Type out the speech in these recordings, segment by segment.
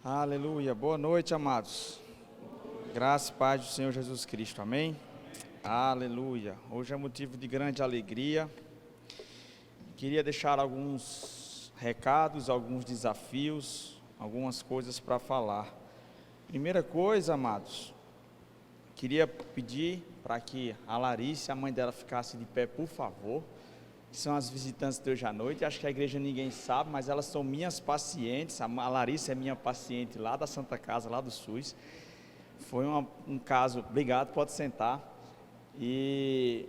Aleluia, boa noite, amados. Graça e paz do Senhor Jesus Cristo, amém? Aleluia, hoje é motivo de grande alegria. Queria deixar alguns recados, alguns desafios, algumas coisas para falar. Primeira coisa, amados, queria pedir para que a Larissa, a mãe dela, ficasse de pé, por favor. São as visitantes de hoje à noite. Acho que a igreja ninguém sabe, mas elas são minhas pacientes. A Larissa é minha paciente lá da Santa Casa, lá do SUS. Foi um caso, obrigado, pode sentar. E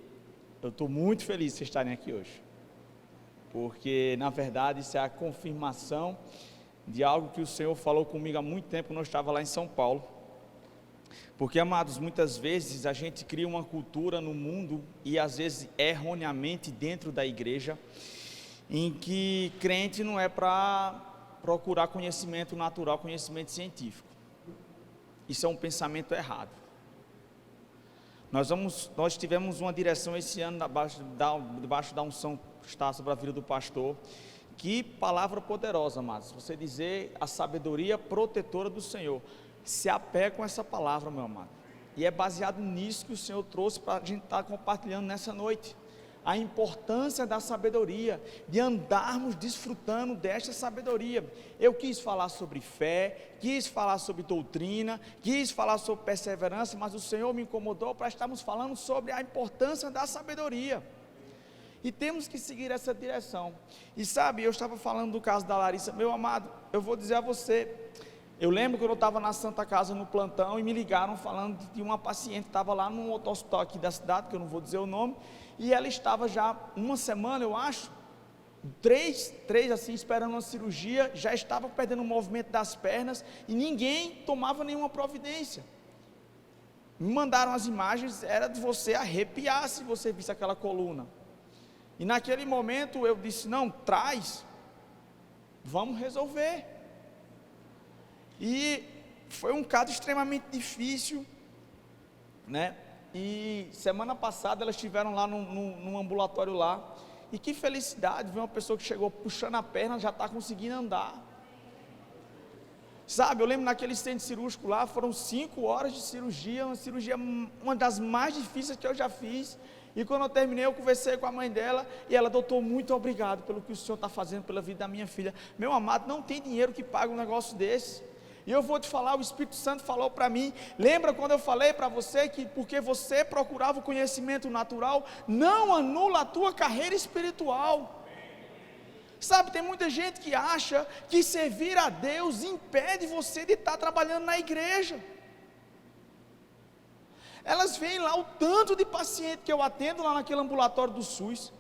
eu estou muito feliz de vocês estarem aqui hoje, porque na verdade isso é a confirmação de algo que o Senhor falou comigo há muito tempo quando eu estava lá em São Paulo. Porque, amados, muitas vezes a gente cria uma cultura no mundo, e às vezes erroneamente dentro da igreja, em que crente não é para procurar conhecimento natural, conhecimento científico. Isso é um pensamento errado. Nós tivemos uma direção esse ano, debaixo da unção que está sobre a vida do pastor. Que palavra poderosa, amados, você dizer a sabedoria protetora do Senhor. Se apega com essa palavra, meu amado, e é baseado nisso que o Senhor trouxe para a gente estar compartilhando nessa noite, a importância da sabedoria, de andarmos desfrutando desta sabedoria. Eu quis falar sobre fé, quis falar sobre doutrina, quis falar sobre perseverança, mas o Senhor me incomodou para estarmos falando sobre a importância da sabedoria, e temos que seguir essa direção. E sabe, eu estava falando do caso da Larissa, meu amado, eu vou dizer a você, eu lembro que eu estava na Santa Casa no plantão e me ligaram falando de uma paciente que estava lá num outro hospital aqui da cidade, que eu não vou dizer o nome, e ela estava já uma semana, eu acho, três assim, esperando uma cirurgia, já estava perdendo o movimento das pernas e ninguém tomava nenhuma providência. Me mandaram as imagens, era de você arrepiar se você visse aquela coluna. E naquele momento eu disse, não, traz, vamos resolver. E foi um caso extremamente difícil, né? E semana passada elas estiveram lá num ambulatório lá, e que felicidade ver uma pessoa que chegou puxando a perna, já está conseguindo andar. Sabe, eu lembro naquele centro cirúrgico lá, foram 5 horas de cirurgia, uma das mais difíceis que eu já fiz. E quando eu terminei, eu conversei com a mãe dela, e ela, doutor, muito obrigado pelo que o senhor está fazendo pela vida da minha filha. Meu amado, não tem dinheiro que pague um negócio desse. E eu vou te falar, o Espírito Santo falou para mim, lembra quando eu falei para você que porque você procurava o conhecimento natural, não anula a tua carreira espiritual. Sabe, tem muita gente que acha que servir a Deus impede você de estar trabalhando na igreja. Elas veem lá o tanto de paciente que eu atendo lá naquele ambulatório do SUS,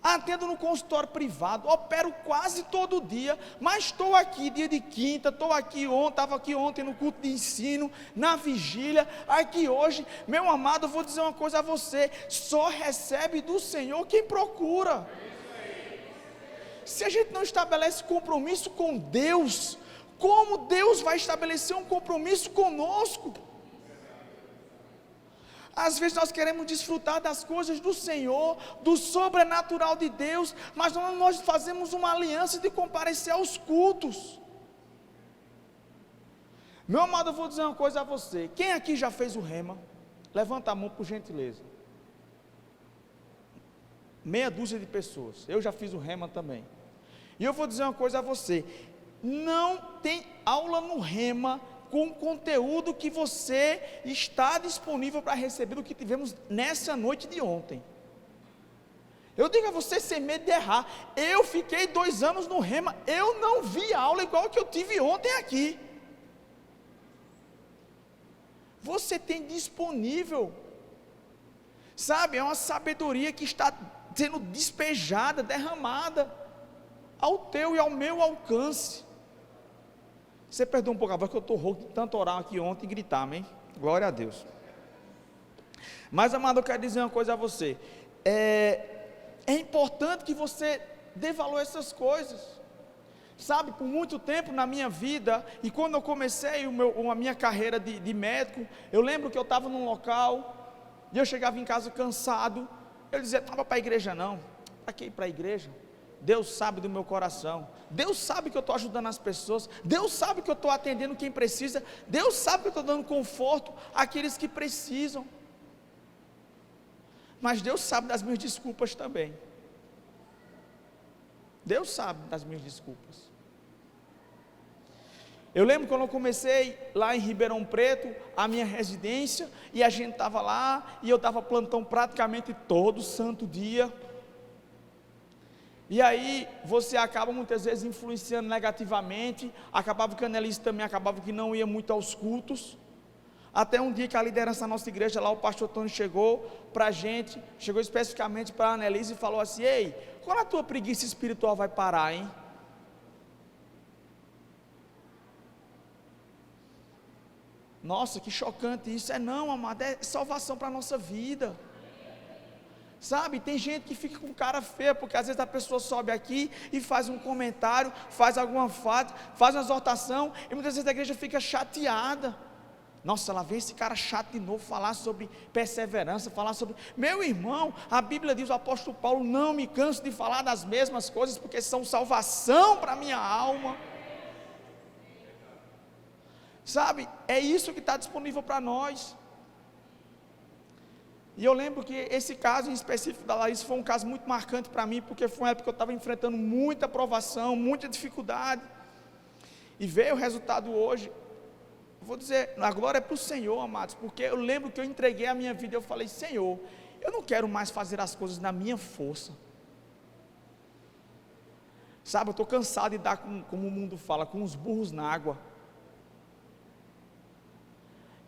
atendo no consultório privado, opero quase todo dia, mas estou aqui dia de quinta, estava aqui ontem no culto de ensino, na vigília, aqui hoje. Meu amado, eu vou dizer uma coisa a você, só recebe do Senhor quem procura. Se a gente não estabelece compromisso com Deus, como Deus vai estabelecer um compromisso conosco? Às vezes nós queremos desfrutar das coisas do Senhor, do sobrenatural de Deus, mas nós fazemos uma aliança de comparecer aos cultos. Meu amado, eu vou dizer uma coisa a você, quem aqui já fez o rema? Levanta a mão por gentileza. Meia dúzia de pessoas, eu já fiz o rema também. E eu vou dizer uma coisa a você, não tem aula no rema com o conteúdo que você está disponível para receber do que tivemos nessa noite de ontem. Eu digo a você sem medo de errar, eu fiquei 2 anos no rema, eu não vi aula igual que eu tive ontem aqui. Você tem disponível, sabe, é uma sabedoria que está sendo despejada, derramada, ao teu e ao meu alcance. Você perdoa um pouco a voz, que eu estou rouco de tanto orar aqui ontem e gritar, amém? Glória a Deus. Mas, amado, eu quero dizer uma coisa a você, é importante que você dê valor a essas coisas, sabe, por muito tempo na minha vida, e quando eu comecei a minha carreira de médico, eu lembro que eu estava num local, e eu chegava em casa cansado, eu dizia, não vou para a igreja não, para que ir para a igreja? Deus sabe do meu coração, Deus sabe que eu estou ajudando as pessoas, Deus sabe que eu estou atendendo quem precisa, Deus sabe que eu estou dando conforto àqueles que precisam, mas Deus sabe das minhas desculpas também, Deus sabe das minhas desculpas. Eu lembro quando eu comecei lá em Ribeirão Preto, a minha residência, e a gente estava lá, e eu dava plantão praticamente todo santo dia, e aí você acaba muitas vezes influenciando negativamente, acabava que a Annelise também acabava que não ia muito aos cultos, até um dia que a liderança da nossa igreja lá, o pastor Tony chegou para a gente, chegou especificamente para a Annelise e falou assim: ei, quando a tua preguiça espiritual vai parar, hein? Nossa, que chocante isso. Não, amado, é salvação para a nossa vida. Sabe, tem gente que fica com cara feia, porque às vezes a pessoa sobe aqui e faz um comentário, faz alguma fase, faz uma exortação, e muitas vezes a igreja fica chateada. Nossa, lá vem esse cara chato de novo, falar sobre perseverança, falar sobre... Meu irmão, a Bíblia diz, o apóstolo Paulo: não me canso de falar das mesmas coisas, porque são salvação para a minha alma. Sabe, é isso que está disponível para nós. E eu lembro que esse caso em específico da Larissa foi um caso muito marcante para mim, porque foi uma época que eu estava enfrentando muita provação, muita dificuldade, e veio o resultado hoje. Eu vou dizer, a glória é para o Senhor, amados, porque eu lembro que eu entreguei a minha vida, eu falei: Senhor, eu não quero mais fazer as coisas na minha força, sabe, eu estou cansado de dar, como o mundo fala, com os burros na água.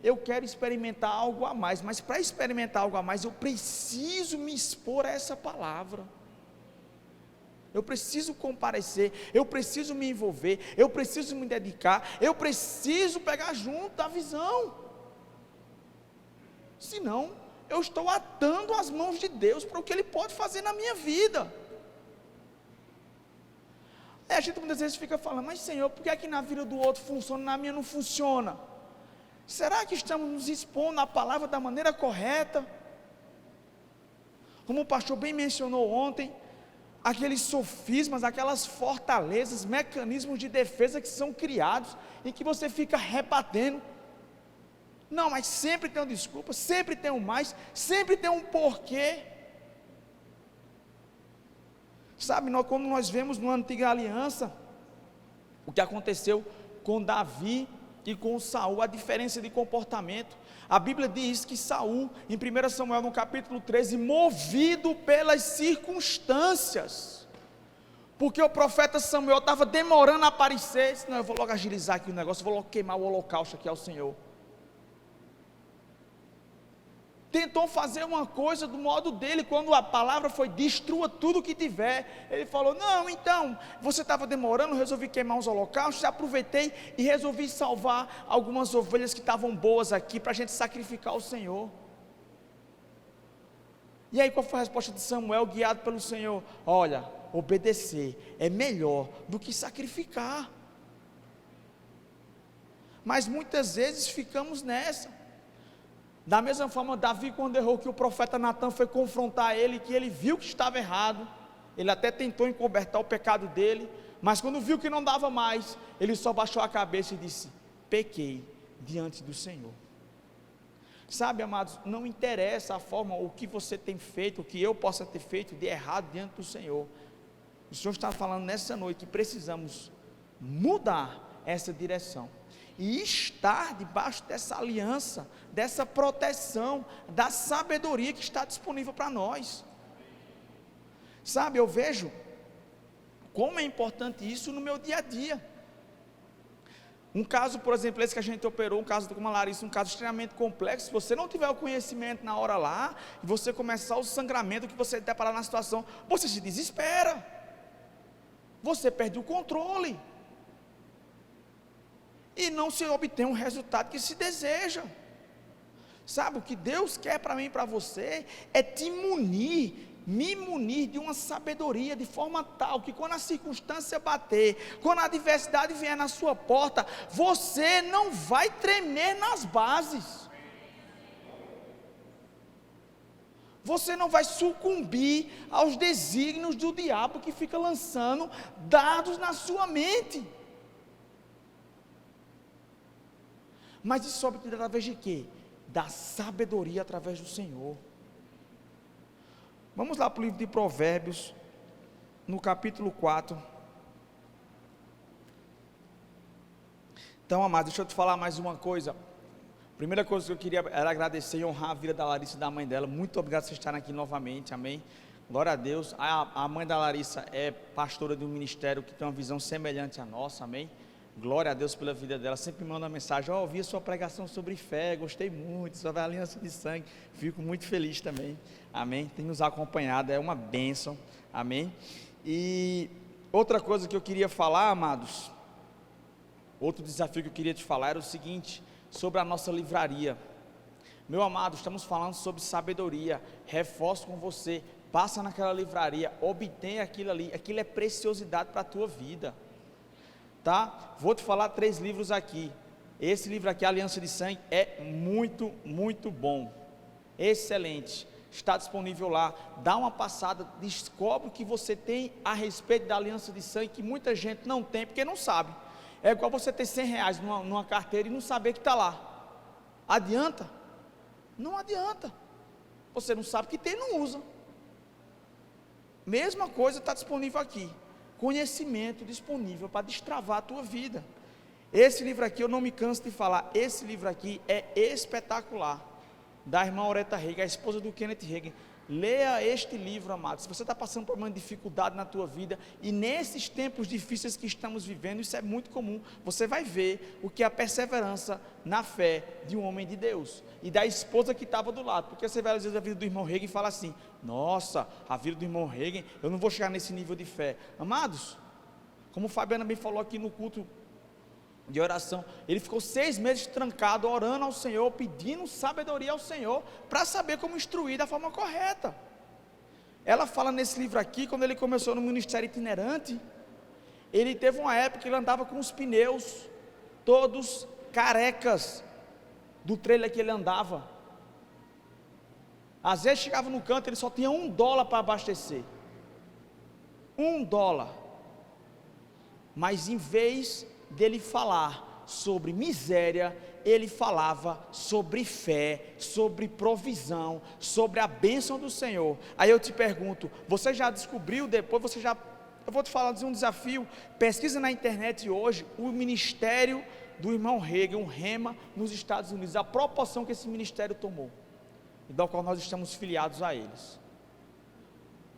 Eu quero experimentar algo a mais, mas para experimentar algo a mais, eu preciso me expor a essa palavra, eu preciso comparecer, eu preciso me envolver, eu preciso me dedicar, eu preciso pegar junto da visão, senão eu estou atando as mãos de Deus para o que Ele pode fazer na minha vida. A gente muitas vezes fica falando: mas Senhor, por que é que na vida do outro funciona, na minha não funciona? Será que estamos nos expondo à palavra da maneira correta? Como o pastor bem mencionou ontem, aqueles sofismas, aquelas fortalezas, mecanismos de defesa que são criados, em que você fica rebatendo. Não, mas sempre tem uma desculpa, sempre tem um mais, sempre tem um porquê. Sabe, quando nós vemos na antiga aliança, o que aconteceu com Davi e com Saul, a diferença de comportamento. A Bíblia diz que Saul, em 1 Samuel no capítulo 13, movido pelas circunstâncias, porque o profeta Samuel estava demorando a aparecer, disse: não, eu vou logo agilizar aqui o negócio, vou logo queimar o holocausto aqui ao Senhor. Tentou fazer uma coisa do modo dele, quando a palavra foi: destrua tudo que tiver. Ele falou: não, então, você estava demorando, resolvi queimar uns holocaustos, aproveitei e resolvi salvar algumas ovelhas que estavam boas aqui, para a gente sacrificar ao Senhor. E aí qual foi a resposta de Samuel, guiado pelo Senhor? Olha, obedecer é melhor do que sacrificar. Mas muitas vezes ficamos nessa. Da mesma forma, Davi, quando errou, que o profeta Natan foi confrontar ele, que ele viu que estava errado, ele até tentou encobertar o pecado dele, mas quando viu que não dava mais, ele só baixou a cabeça e disse: pequei diante do Senhor. Sabe, amados, não interessa a forma, o que você tem feito, o que eu possa ter feito de errado diante do Senhor. O Senhor está falando nessa noite que precisamos mudar essa direção e estar debaixo dessa aliança, dessa proteção, da sabedoria que está disponível para nós. Sabe, eu vejo como é importante isso no meu dia a dia. Um caso, por exemplo, esse que a gente operou, um caso com a Larissa, um caso extremamente complexo. Se você não tiver o conhecimento na hora lá, e você começar o sangramento, que você deparar na situação, você se desespera, você perde o controle, e não se obtém um resultado que se deseja. Sabe, o que Deus quer para mim e para você, é te munir, me munir de uma sabedoria, de forma tal, que quando a circunstância bater, quando a adversidade vier na sua porta, você não vai tremer nas bases, Você não vai sucumbir aos desígnios do diabo que fica lançando dardos na sua mente. Mas isso só obtido através de quê? Da sabedoria através do Senhor. Vamos lá para o livro de Provérbios, no capítulo 4. Então, amados, deixa eu te falar mais uma coisa. Primeira coisa que eu queria era agradecer e honrar a vida da Larissa e da mãe dela. Muito obrigado por vocês estarem aqui novamente, amém? Glória a Deus. A mãe da Larissa é pastora de um ministério que tem uma visão semelhante à nossa, amém? Glória a Deus pela vida dela. Sempre me manda uma mensagem: ó, ouvi a sua pregação sobre fé, gostei muito, sobre a aliança de sangue. Fico muito feliz também, amém? Tem nos acompanhado, é uma bênção, amém? E outra coisa que eu queria falar, amados, outro desafio que eu queria te falar era o seguinte, sobre a nossa livraria. Meu amado, estamos falando sobre sabedoria. Reforço com você, passa naquela livraria, obtém aquilo ali, aquilo é preciosidade para a tua vida, tá? Vou te falar 3 livros aqui. Esse livro aqui, Aliança de Sangue, é muito, muito bom, excelente, está disponível lá. Dá uma passada, descobre o que você tem a respeito da Aliança de Sangue, que muita gente não tem, porque não sabe. É igual você ter R$100 numa carteira e não saber que está lá. Adianta? Não adianta. Você não sabe que tem e não usa. Mesma coisa está disponível aqui. Conhecimento disponível para destravar a tua vida. Esse livro aqui, eu não me canso de falar, esse livro aqui é espetacular. Da irmã Aureta Reagan, a esposa do Kenneth Reagan. Leia este livro, amado. Se você está passando por uma dificuldade na tua vida, e nesses tempos difíceis que estamos vivendo, isso é muito comum, você vai ver o que é a perseverança na fé de um homem de Deus, e da esposa que estava do lado, porque você vai às vezes a vida do irmão Reagan e fala assim: nossa, a vida do irmão Reagan, eu não vou chegar nesse nível de fé. Amados, como o Fabiano bem falou aqui no culto de oração, ele ficou 6 meses trancado, orando ao Senhor, pedindo sabedoria ao Senhor, para saber como instruir da forma correta. Ela fala nesse livro aqui, quando ele começou no ministério itinerante, ele teve uma época que ele andava com os pneus todos carecas, do trailer que ele andava. Às vezes chegava no canto, ele só tinha $1 para abastecer, $1, mas em vez dele falar sobre miséria, ele falava sobre fé, sobre provisão, sobre a bênção do Senhor. Aí eu te pergunto, você já descobriu depois, eu vou te falar de um desafio, pesquisa na internet hoje, o ministério do irmão Reagan, o Rema, nos Estados Unidos, a proporção que esse ministério tomou, e da qual nós estamos filiados a eles.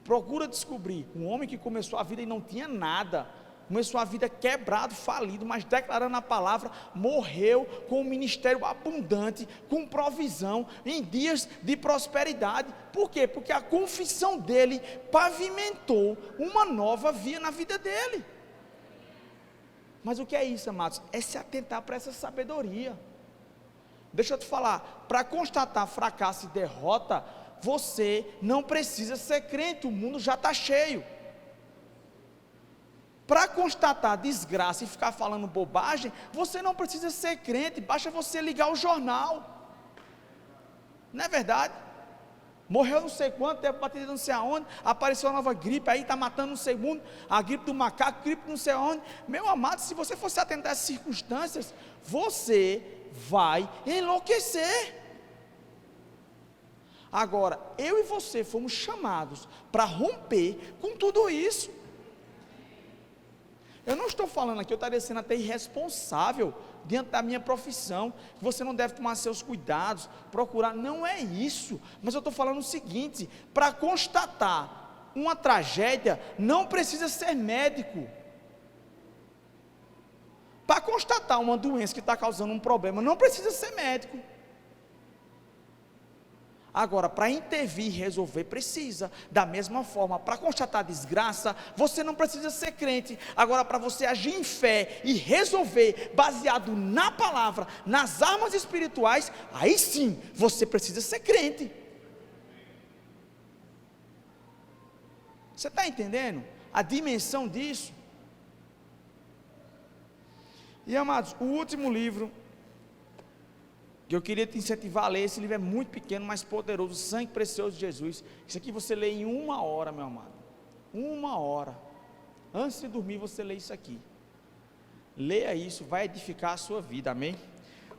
Procura descobrir, um homem que começou a vida e não tinha nada, começou a vida quebrado, falido, mas declarando a palavra, morreu com um ministério abundante, com provisão, em dias de prosperidade. Por quê? Porque a confissão dele pavimentou uma nova via na vida dele. Mas o que é isso, amados? É se atentar para essa sabedoria. Deixa eu te falar, para constatar fracasso e derrota, você não precisa ser crente, o mundo já está cheio. Para constatar desgraça e ficar falando bobagem, você não precisa ser crente, basta você ligar o jornal. Não é verdade? Morreu não sei quanto, teve batida não sei aonde, apareceu uma nova gripe, aí está matando não sei mundo, a gripe do macaco, gripe não sei aonde. Meu amado, se você fosse atentar essas circunstâncias, você vai enlouquecer. Agora, eu e você fomos chamados para romper com tudo isso. Eu não estou falando aqui, eu estaria sendo até irresponsável diante da minha profissão, que você não deve tomar seus cuidados, procurar, não é isso, mas eu estou falando o seguinte, para constatar uma tragédia, não precisa ser médico. Para constatar uma doença que está causando um problema, não precisa ser médico. Agora, para intervir e resolver, precisa. Da mesma forma, para constatar desgraça, você não precisa ser crente. Agora, para você agir em fé e resolver, baseado na palavra, nas armas espirituais, aí sim, você precisa ser crente. Você está entendendo a dimensão disso? E amados, o último livro que eu queria te incentivar a ler. Esse livro é muito pequeno, mas poderoso, Sangue Precioso de Jesus. Isso aqui você lê em 1 hora, meu amado, 1 hora, antes de dormir você lê isso aqui, leia isso, vai edificar a sua vida, amém?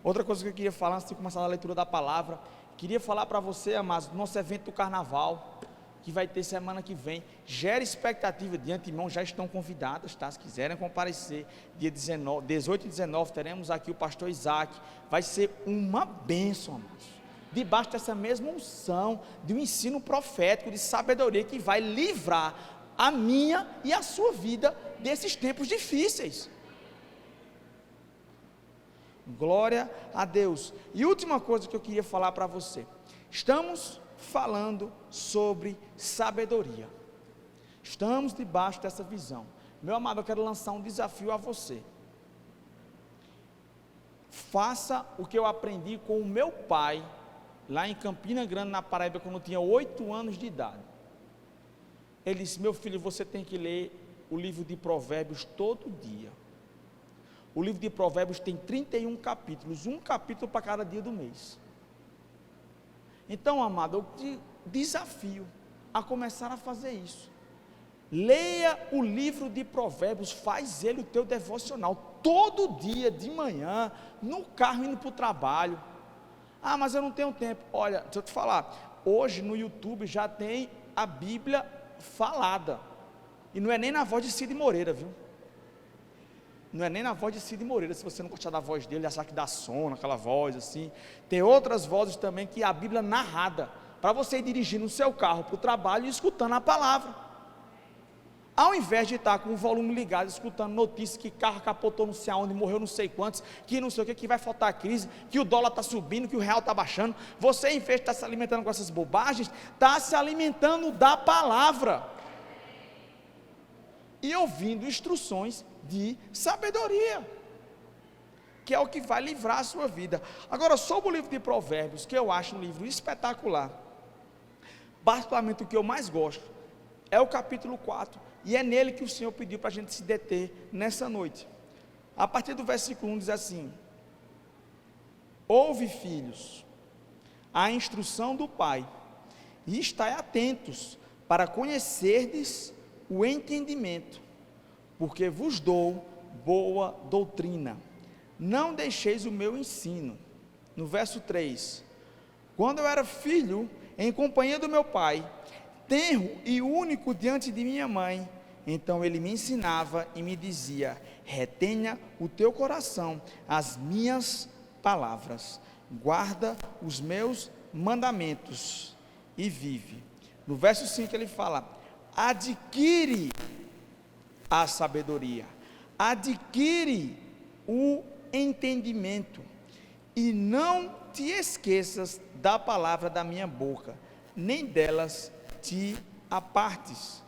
Outra coisa que eu queria falar, antes de começar a leitura da palavra, queria falar para você, amados, do nosso evento do carnaval, que vai ter semana que vem. Gera expectativa de antemão, já estão convidadas, tá? Se quiserem comparecer, dia 18 e 19, teremos aqui o pastor Isaac, vai ser uma bênção, amados, debaixo dessa mesma unção, de um ensino profético, de sabedoria, que vai livrar a minha e a sua vida desses tempos difíceis. Glória a Deus. E última coisa que eu queria falar para você, estamos falando sobre sabedoria, estamos debaixo dessa visão. Meu amado, eu quero lançar um desafio a você. Faça o que eu aprendi com o meu pai, lá em Campina Grande, na Paraíba, quando eu tinha 8 anos de idade. Ele disse: meu filho, você tem que ler o livro de Provérbios todo dia. O livro de Provérbios tem 31 capítulos, um capítulo para cada dia do mês. Então, amado, eu te desafio a começar a fazer isso. Leia o livro de Provérbios, faz ele o teu devocional, todo dia, de manhã, no carro, indo para o trabalho. Ah, mas eu não tenho tempo. Olha, deixa eu te falar, hoje no YouTube já tem a Bíblia falada, e não é nem na voz de Cid Moreira, viu? Não é nem na voz de Cid Moreira. Se você não gostar da voz dele, achar que dá sono, aquela voz assim, tem outras vozes também, que é a Bíblia narrada, para você ir dirigindo o seu carro para o trabalho e escutando a palavra, ao invés de estar com o volume ligado, escutando notícias que carro capotou não sei aonde, morreu não sei quantos, que não sei o que vai faltar crise, que o dólar está subindo, que o real está baixando. Você, em vez de estar se alimentando com essas bobagens, está se alimentando da palavra e ouvindo instruções de sabedoria, que é o que vai livrar a sua vida. Agora, sobre o livro de Provérbios, que eu acho um livro espetacular, particularmente o que eu mais gosto é o capítulo 4, e é nele que o Senhor pediu para a gente se deter nessa noite. A partir do versículo 1 diz assim: ouve, filhos, a instrução do pai, e estai atentos para conhecerdes o entendimento, porque vos dou boa doutrina. Não deixeis o meu ensino. No verso 3: quando eu era filho, em companhia do meu pai, tenro e único diante de minha mãe, então ele me ensinava e me dizia: retenha o teu coração as minhas palavras, guarda os meus mandamentos e vive. No verso 5 ele fala: adquire a sabedoria, adquire o entendimento, e não te esqueças da palavra da minha boca, nem delas te apartes.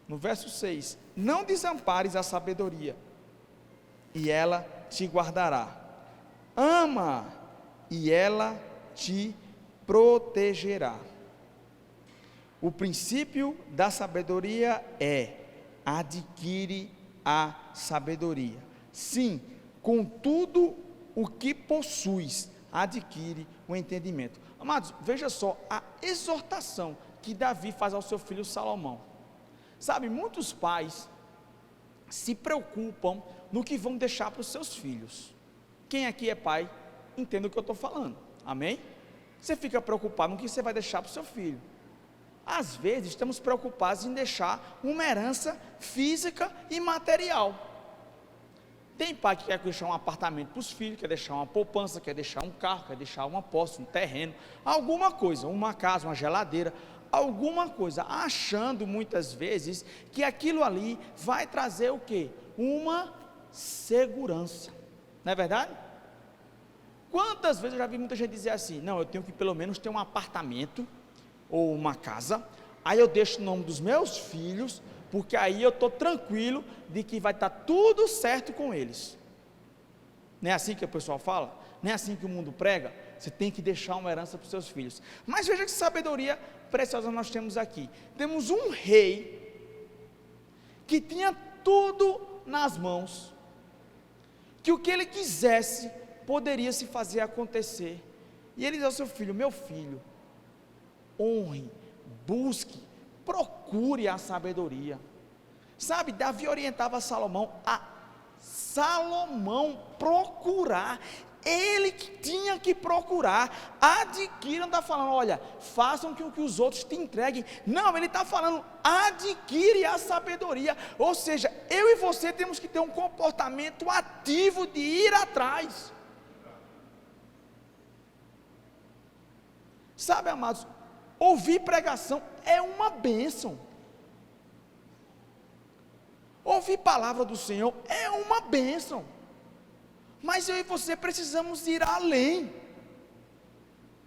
No verso 6: não desampares a sabedoria, e ela te guardará. Ama, e ela te protegerá. O princípio da sabedoria é: adquire a sabedoria. Sim, com tudo o que possuis, adquire o entendimento. Amados, veja só a exortação que Davi faz ao seu filho Salomão. Sabe, muitos pais se preocupam no que vão deixar para os seus filhos. Quem aqui é pai, entende o que eu estou falando, amém? Você fica preocupado no que você vai deixar para o seu filho. Às vezes estamos preocupados em deixar uma herança física e material. Tem pai que quer deixar um apartamento para os filhos, quer deixar uma poupança, quer deixar um carro, quer deixar uma posse, um terreno, alguma coisa, uma casa, uma geladeira, alguma coisa, achando muitas vezes que aquilo ali vai trazer o quê? Uma segurança, não é verdade? Quantas vezes eu já vi muita gente dizer assim: não, eu tenho que pelo menos ter um apartamento ou uma casa, aí eu deixo o nome dos meus filhos, porque aí eu estou tranquilo de que vai estar tudo certo com eles. Não é assim que o pessoal fala? Não é assim que o mundo prega? Você tem que deixar uma herança para os seus filhos. Mas veja que sabedoria preciosa nós temos aqui. Temos um rei que tinha tudo nas mãos, que o que ele quisesse poderia se fazer acontecer. E ele diz ao seu filho: meu filho, honre, busque, procure a sabedoria. Sabe, Davi orientava Salomão a Salomão procurar. Ele que tinha que procurar. Adquira, não está falando, olha, façam que o que os outros te entreguem. Não, ele está falando, adquire a sabedoria. Ou seja, eu e você temos que ter um comportamento ativo de ir atrás. Sabe, amados, ouvir pregação é uma bênção. Ouvir palavra do Senhor é uma bênção. Mas eu e você precisamos ir além.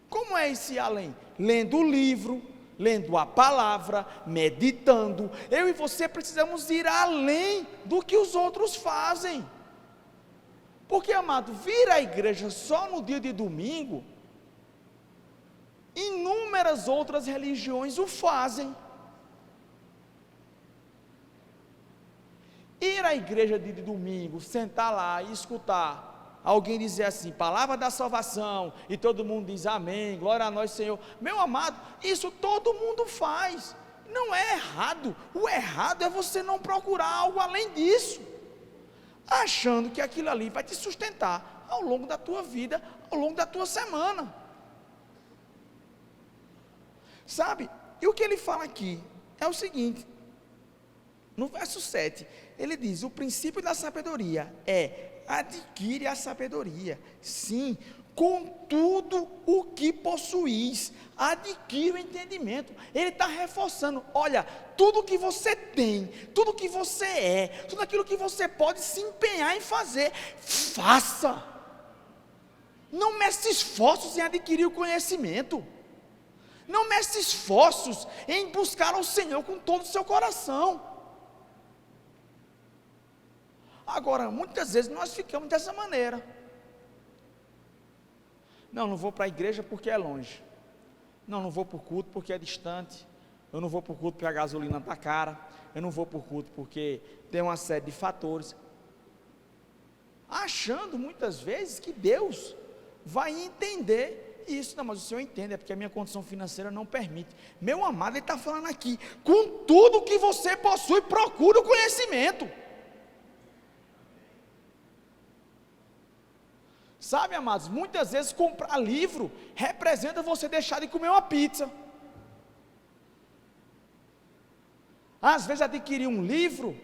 Como é esse além? Lendo o livro, lendo a palavra, meditando. Eu e você precisamos ir além do que os outros fazem. Porque, amado, vir à igreja só no dia de domingo, inúmeras outras religiões o fazem. Ir à igreja de domingo, sentar lá e escutar alguém dizer assim, palavra da salvação, e todo mundo diz amém, glória a nós Senhor. Meu amado, isso todo mundo faz, não é errado. O errado é você não procurar algo além disso, achando que aquilo ali vai te sustentar ao longo da tua vida, ao longo da tua semana. Sabe, e o que ele fala aqui é o seguinte, no verso 7, ele diz, o princípio da sabedoria é, adquire a sabedoria, sim, com tudo o que possuís, adquire o entendimento. Ele está reforçando, olha, tudo que você tem, tudo que você é, tudo aquilo que você pode se empenhar em fazer, faça, não meça esforços em adquirir o conhecimento, não meça esforços em buscar ao Senhor com todo o seu coração. Agora, muitas vezes nós ficamos dessa maneira. Não vou para a igreja porque é longe. Não vou para o culto porque é distante. Eu não vou para o culto porque a gasolina está cara. Eu não vou para o culto porque tem uma série de fatores. Achando muitas vezes que Deus vai entender isso. Não, mas o Senhor entende, é porque a minha condição financeira não permite. Meu amado, ele está falando aqui, com tudo que você possui, procure o conhecimento. Sabe, amados, muitas vezes comprar livro representa você deixar de comer uma pizza. Às vezes adquirir um livro,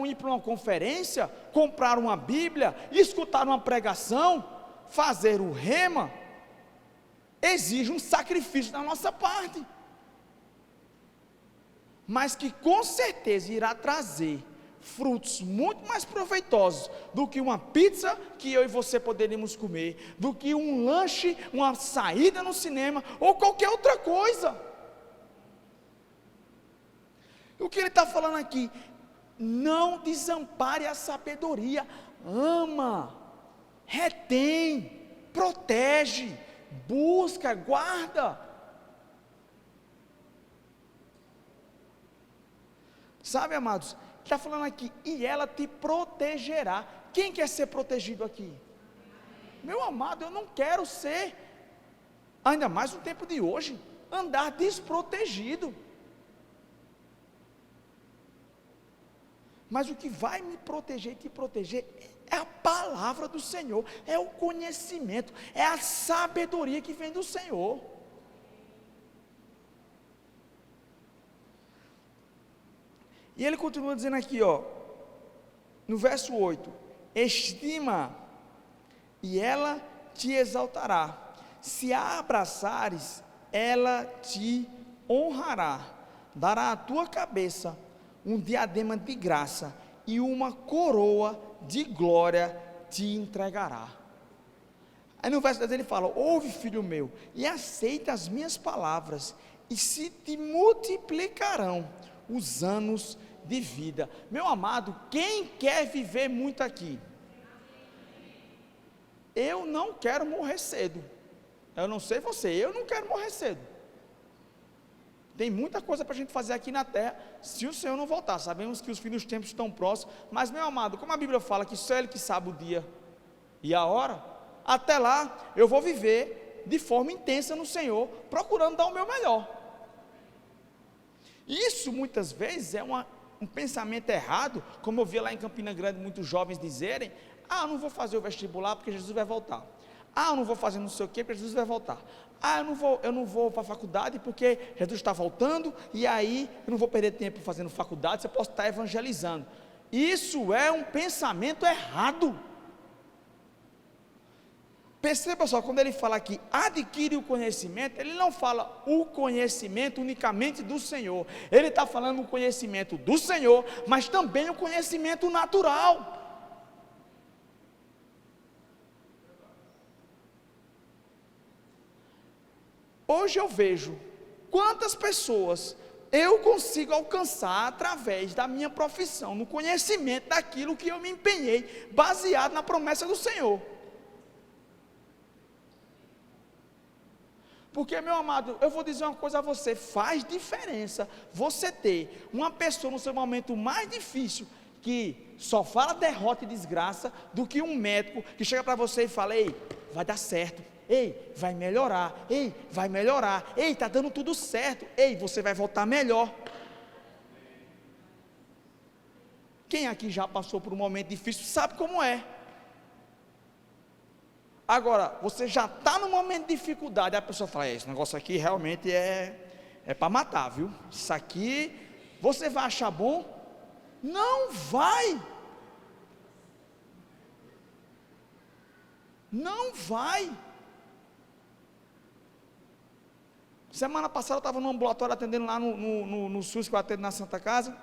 ir para uma conferência, comprar uma Bíblia, escutar uma pregação, fazer o rema, exige um sacrifício da nossa parte. Mas que com certeza irá trazer frutos muito mais proveitosos do que uma pizza que eu e você poderíamos comer, do que um lanche, uma saída no cinema ou qualquer outra coisa. O que ele está falando aqui? Não desampare a sabedoria, ama, retém, protege, busca, guarda. Sabe, amados, está falando aqui, e ela te protegerá. Quem quer ser protegido aqui? Meu amado, eu não quero ser, ainda mais no tempo de hoje, andar desprotegido. Mas o que vai me proteger e te proteger é a palavra do Senhor, é o conhecimento, é a sabedoria que vem do Senhor. E ele continua dizendo aqui, no verso 8, estima, e ela te exaltará, se a abraçares, ela te honrará, dará à tua cabeça um diadema de graça, e uma coroa de glória te entregará. Aí no verso 10 ele fala, ouve filho meu, e aceita as minhas palavras, e se te multiplicarão os anos de vida. Meu amado, quem quer viver muito aqui? Eu não quero morrer cedo. Eu não sei você, eu não quero morrer cedo. Tem muita coisa para a gente fazer aqui na terra, se o Senhor não voltar. Sabemos que os fins dos tempos estão próximos, mas meu amado, como a Bíblia fala que só Ele que sabe o dia, e a hora, até lá eu vou viver de forma intensa no Senhor, procurando dar o meu melhor. Isso muitas vezes é um pensamento errado, como eu vi lá em Campina Grande muitos jovens dizerem: ah, eu não vou fazer o vestibular porque Jesus vai voltar. Ah, eu não vou fazer não sei o que porque Jesus vai voltar. Ah, eu não vou para a faculdade porque Jesus está voltando, e aí eu não vou perder tempo fazendo faculdade, você posso estar evangelizando. Isso é um pensamento errado. Perceba só, quando ele fala aqui, adquire o conhecimento, ele não fala o conhecimento unicamente do Senhor, ele está falando o conhecimento do Senhor, mas também o conhecimento natural. Hoje eu vejo quantas pessoas eu consigo alcançar através da minha profissão, no conhecimento daquilo que eu me empenhei, baseado na promessa do Senhor. Porque, meu amado, eu vou dizer uma coisa a você: faz diferença você ter uma pessoa no seu momento mais difícil, que só fala derrota e desgraça, do que um médico que chega para você e fala: ei, vai dar certo, ei, vai melhorar, ei, vai melhorar, ei, está dando tudo certo, ei, você vai voltar melhor. Quem aqui já passou por um momento difícil sabe como é. Agora, você já está no momento de dificuldade, a pessoa fala: esse negócio aqui realmente é para matar, viu? Isso aqui, você vai achar bom? Não vai. Não vai. Semana passada eu estava no ambulatório atendendo lá no SUS, que eu atendo na Santa Casa.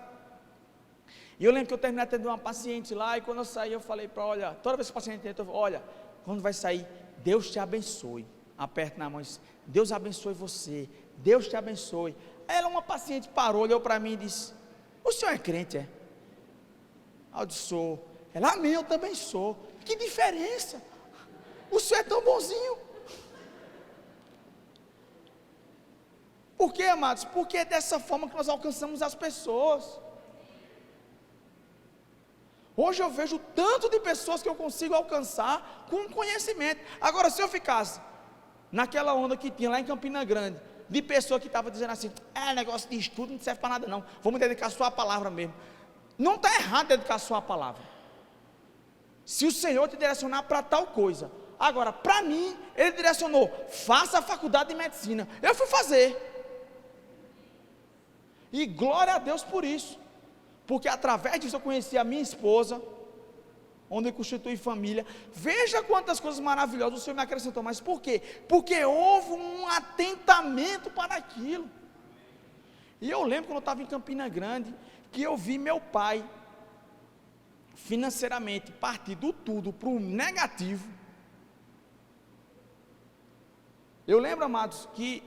E eu lembro que eu terminei de atender uma paciente lá, e quando eu saí eu falei para ela: olha, toda vez que o paciente entra, eu falo: olha, quando vai sair, Deus te abençoe. Aperto na mão e disse: Deus abençoe você, Deus te abençoe. Aí ela, uma paciente, parou, olhou para mim e disse: o senhor é crente, é? Eu disse: sou. Ela: amém, eu também sou. Que diferença? O senhor é tão bonzinho. Por quê, amados? Porque é dessa forma que nós alcançamos as pessoas. Hoje eu vejo tanto de pessoas que eu consigo alcançar com conhecimento. Agora, se eu ficasse naquela onda que tinha lá em Campina Grande, de pessoa que estava dizendo assim: negócio de estudo não serve para nada não, vamos dedicar só a palavra mesmo. Não está errado dedicar só a palavra, se o Senhor te direcionar para tal coisa. Agora, para mim, Ele direcionou: faça a faculdade de medicina. Eu fui fazer, e glória a Deus por isso, porque através disso eu conheci a minha esposa, onde eu constitui família. Veja quantas coisas maravilhosas o Senhor me acrescentou. Mas por quê? Porque houve um atentamento para aquilo. E eu lembro quando eu estava em Campina Grande, que eu vi meu pai financeiramente partir do tudo para o negativo. Eu lembro, amados, que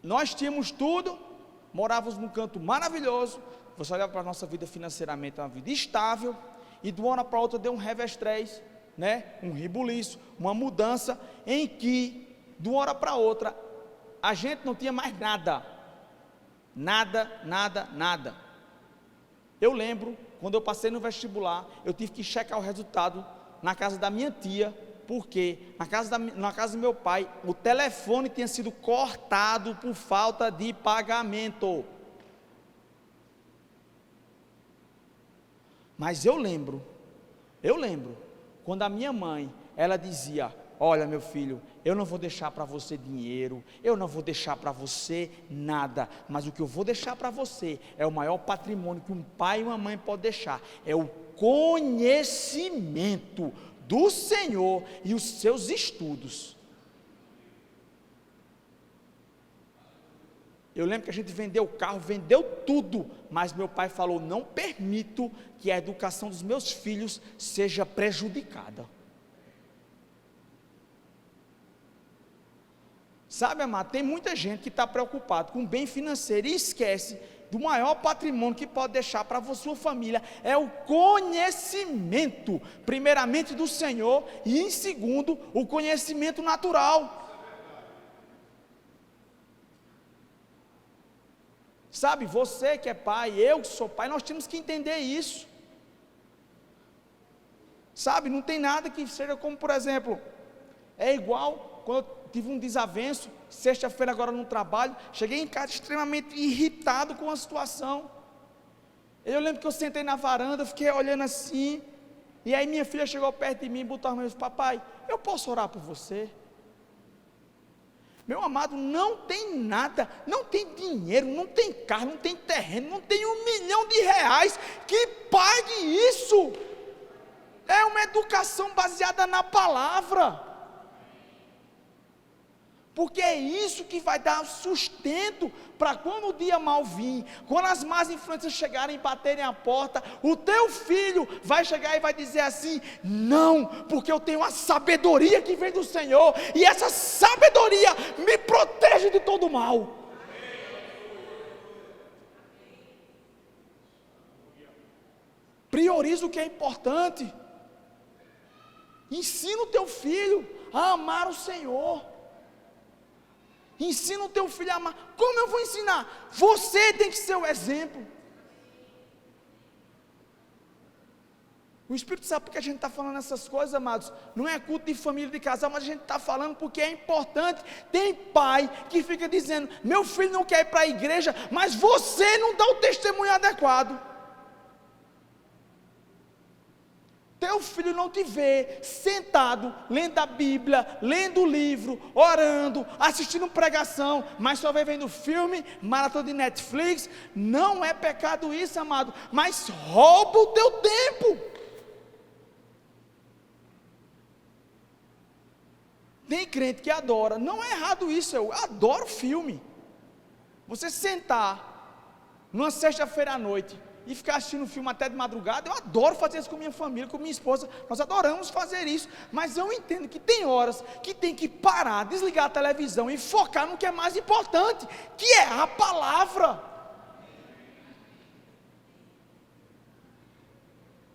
nós tínhamos tudo, morávamos num canto maravilhoso. Você olhava para a nossa vida financeiramente, uma vida estável, e de uma hora para outra deu um revestrez, né? Um rebuliço, uma mudança, em que de uma hora para outra a gente não tinha mais nada. Nada. Eu lembro, quando eu passei no vestibular, eu tive que checar o resultado na casa da minha tia, porque na casa do meu pai, o telefone tinha sido cortado por falta de pagamento. Mas eu lembro, quando a minha mãe, ela dizia: olha, meu filho, eu não vou deixar para você dinheiro, eu não vou deixar para você nada, mas o que eu vou deixar para você é o maior patrimônio que um pai e uma mãe podem deixar, é o conhecimento do Senhor e os seus estudos. Eu lembro que a gente vendeu o carro, vendeu tudo, mas meu pai falou: não permito que a educação dos meus filhos seja prejudicada. Sabe, amado, tem muita gente que está preocupado com o bem financeiro e esquece do maior patrimônio que pode deixar para a sua família, é o conhecimento, primeiramente do Senhor, e em segundo, o conhecimento natural. Sabe, você que é pai, eu que sou pai, nós temos que entender isso. Sabe, não tem nada que seja como, por exemplo, é igual quando eu tive um desavenço, sexta-feira agora no trabalho, cheguei em casa extremamente irritado com a situação. Eu lembro que eu sentei na varanda, fiquei olhando assim, e aí minha filha chegou perto de mim e botou a mão e disse: papai, eu posso orar por você? Meu amado, não tem nada, não tem dinheiro, não tem carro, não tem terreno, não tem R$1 milhão que pague isso. É uma educação baseada na palavra, porque é isso que vai dar sustento para quando o dia mal vir, quando as más influências chegarem e baterem a porta, o teu filho vai chegar e vai dizer assim: não, porque eu tenho a sabedoria que vem do Senhor, e essa sabedoria me protege de todo mal. Prioriza o que é importante. Ensina o teu filho a amar o Senhor. Ensina o teu filho a amar. Como eu vou ensinar? Você tem que ser o exemplo. O Espírito sabe porque a gente está falando essas coisas, amados. Não é culto de família, de casal, mas a gente está falando porque é importante. Tem pai que fica dizendo: meu filho não quer ir para a igreja, mas você não dá o testemunho adequado. Teu filho não te vê sentado, lendo a Bíblia, lendo o livro, orando, assistindo pregação, mas só vem vendo filme, maratona de Netflix. Não é pecado isso, amado, mas rouba o teu tempo. Tem crente que adora, não é errado isso, eu adoro filme. Você sentar numa sexta-feira à noite e ficar assistindo um filme até de madrugada, eu adoro fazer isso com minha família, com minha esposa, nós adoramos fazer isso, mas eu entendo que tem horas que tem que parar, desligar a televisão e focar no que é mais importante, que é a palavra.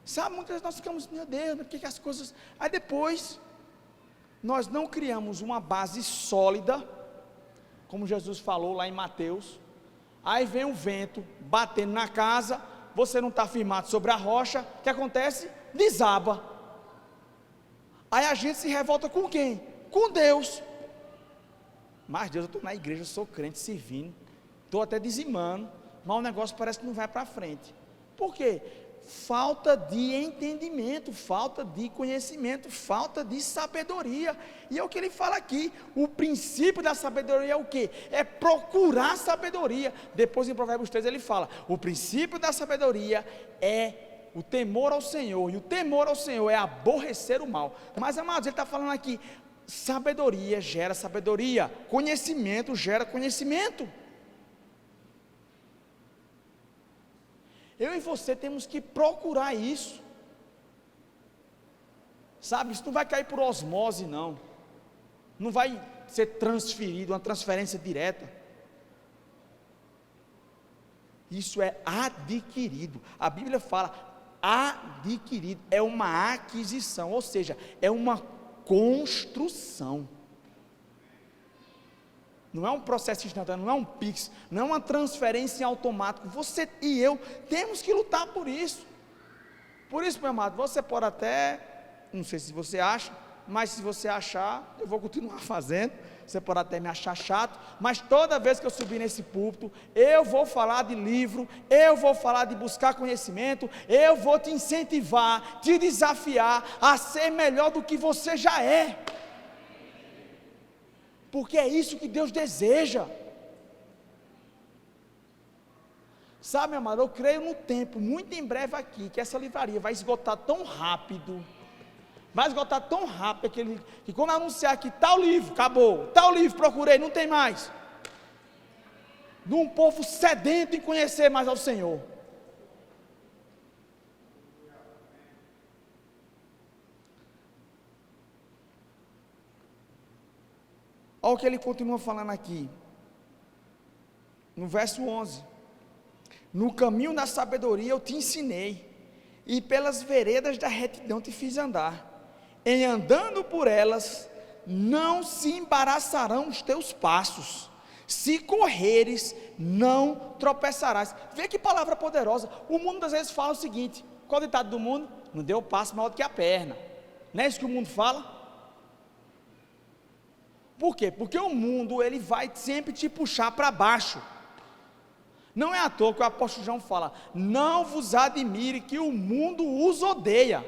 Sabe, muitas vezes nós ficamos: meu Deus, por que as coisas... Aí depois, nós não criamos uma base sólida, como Jesus falou lá em Mateus. Aí vem um vento batendo na casa, você não está firmado sobre a rocha, o que acontece? Desaba. Aí a gente se revolta com quem? Com Deus. Mas Deus, eu estou na igreja, eu sou crente, servindo, estou até dizimando, mas o negócio parece que não vai para frente. Por quê? Falta de entendimento, falta de conhecimento, falta de sabedoria. E é o que ele fala aqui: o princípio da sabedoria é o quê? É procurar sabedoria. Depois em Provérbios 3 ele fala: o princípio da sabedoria é o temor ao Senhor, e o temor ao Senhor é aborrecer o mal. Mas, amados, ele está falando aqui: sabedoria gera sabedoria, conhecimento gera conhecimento. Eu e você temos que procurar isso, sabe? Isso não vai cair por osmose, não vai ser transferido, uma transferência direta. Isso é adquirido. A Bíblia fala adquirido, é uma aquisição, ou seja, é uma construção. Não é um processo instantâneo, não é um Pix, não é uma transferência automática. Você e eu temos que lutar por isso. Por isso, meu amado, você pode até, não sei se você acha, mas se você achar, eu vou continuar fazendo. Você pode até me achar chato, mas toda vez que eu subir nesse púlpito, eu vou falar de livro, eu vou falar de buscar conhecimento, eu vou te incentivar, te desafiar a ser melhor do que você já é. Porque é isso que Deus deseja. Sabe, meu amado, eu creio no tempo, muito em breve aqui, que essa livraria vai esgotar tão rápido, que quando anunciar que tal livro, acabou, tal livro, procurei, não tem mais, de um povo sedento em conhecer mais ao Senhor. Olha o que ele continua falando aqui, no verso 11: no caminho da sabedoria eu te ensinei, e pelas veredas da retidão te fiz andar, em andando por elas, não se embaraçarão os teus passos, se correres, não tropeçarás. Vê que palavra poderosa. O mundo às vezes fala o seguinte: qual é o ditado do mundo? não dê o passo maior do que a perna. Não é isso que o mundo fala? Por quê? Porque o mundo, ele vai sempre te puxar para baixo. Não é à toa que o apóstolo João fala: não vos admire que o mundo os odeia.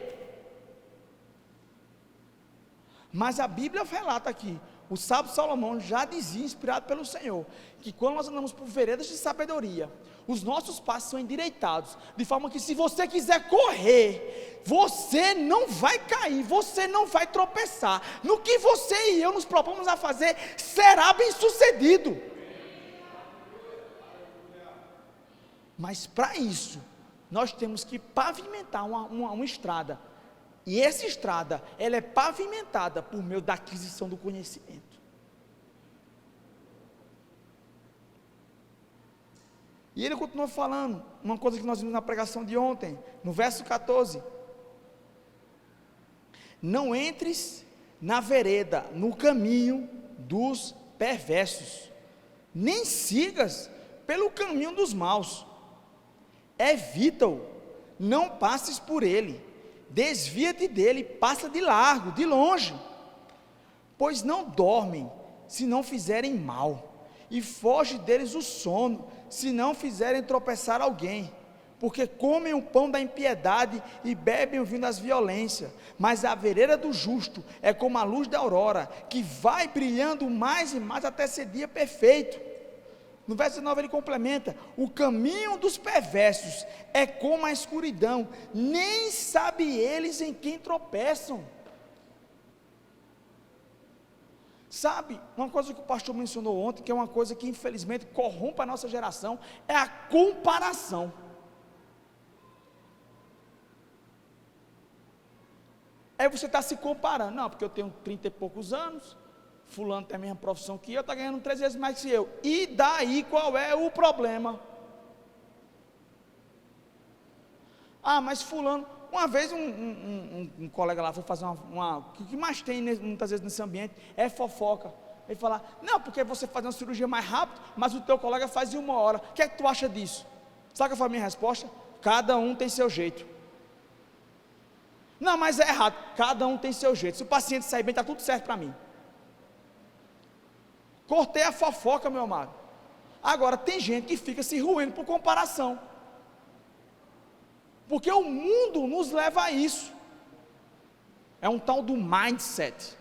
Mas a Bíblia relata aqui, o sábio Salomão já dizia, inspirado pelo Senhor, que quando nós andamos por veredas de sabedoria, os nossos passos são endireitados, de forma que se você quiser correr, você não vai cair, você não vai tropeçar, no que você e eu nos propomos a fazer, será bem sucedido. Mas para isso, nós temos que pavimentar uma estrada, e essa estrada, ela é pavimentada por meio da aquisição do conhecimento. E ele continua falando, uma coisa que nós vimos na pregação de ontem, no verso 14: não entres na vereda, no caminho dos perversos, nem sigas pelo caminho dos maus, evita-o, não passes por ele, desvia-te dele, passa de largo, de longe, pois não dormem, se não fizerem mal, e foge deles o sono, se não fizerem tropeçar alguém, porque comem o pão da impiedade, e bebem o vinho das violências, mas a vereda do justo é como a luz da aurora, que vai brilhando mais e mais até ser dia perfeito. No verso 9 ele complementa: o caminho dos perversos é como a escuridão, nem sabe eles em quem tropeçam. Sabe, uma coisa que o pastor mencionou ontem, que é uma coisa que infelizmente corrompe a nossa geração, é a comparação. Aí você está se comparando: não, porque eu tenho 30 e poucos anos, fulano tem a mesma profissão que eu, está ganhando 3 vezes mais que eu, e daí qual é o problema? Ah, mas fulano, uma vez um colega lá foi fazer o que mais tem muitas vezes nesse ambiente é fofoca. Ele fala: não, porque você faz uma cirurgia mais rápido, mas o teu colega faz em 1 hora, o que é que tu acha disso? Sabe qual foi a minha resposta? Cada um tem seu jeito. Não, mas é errado, cada um tem seu jeito, se o paciente sair bem, está tudo certo para mim. Cortei a fofoca, meu amado. Agora, tem gente que fica se ruindo por comparação, porque o mundo nos leva a isso. É um tal do mindset.